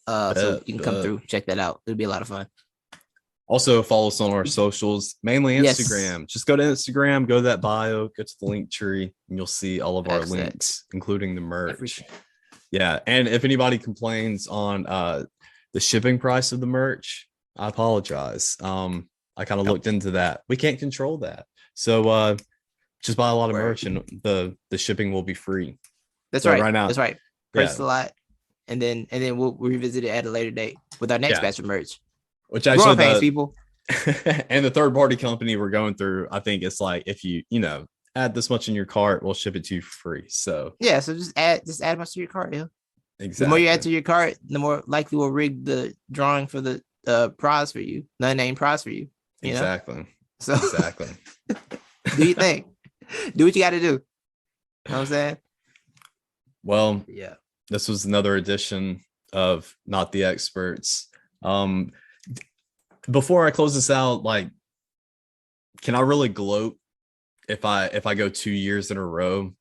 So you can come through, check that out. It'll be a lot of fun. Also follow us on our socials, mainly Instagram. Just go to Instagram, go to that bio, go to the link tree, and you'll see all of our links, including the merch. Yeah. And if anybody complains on the shipping price of the merch, I apologize. I kind of looked into that. We can't control that. So just buy a lot of merch and the shipping will be free. That's right. Right now. That's right. Price a lot. And then we'll revisit it at a later date with our next batch of merch. Which actually pays people. And the third party company we're going through, I think it's like if you add this much in your cart, we'll ship it to you for free. So yeah, so just add much to your cart, yeah. Exactly. The more you add to your cart, the more likely we'll rig the drawing for the prize for you, the unnamed prize for you. Exactly. So exactly. Do you think? Do what you got to do. You know what I'm saying? Well, yeah. This was another edition of Not the Experts. Before I close this out, like, can I really gloat if I go 2 years in a row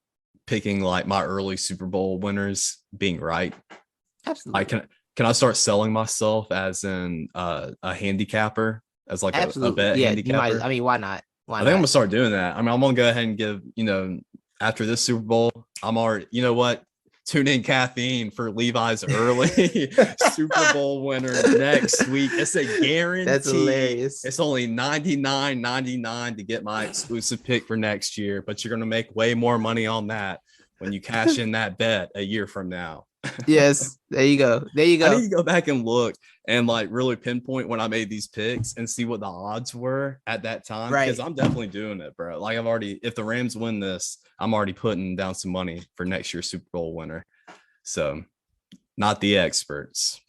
picking like my early Super Bowl winners being right? Absolutely. Can I start selling myself as a handicapper, as like a bet handicapper? You might. I mean, why not? I think I'm gonna start doing that. I mean, I'm gonna go ahead and give, after this Super Bowl, I'm already, you know what? Tune in caffeine for Levi's early Super Bowl winner next week. It's a guarantee. That's hilarious. It's only $99.99 to get my exclusive pick for next year, but you're gonna make way more money on that when you cash in that bet a year from now. Yes, there you go. I need to go back and look and like really pinpoint when I made these picks and see what the odds were at that time. Right. Because I'm definitely doing it, bro. Like if the Rams win this, I'm already putting down some money for next year's Super Bowl winner. So not the experts.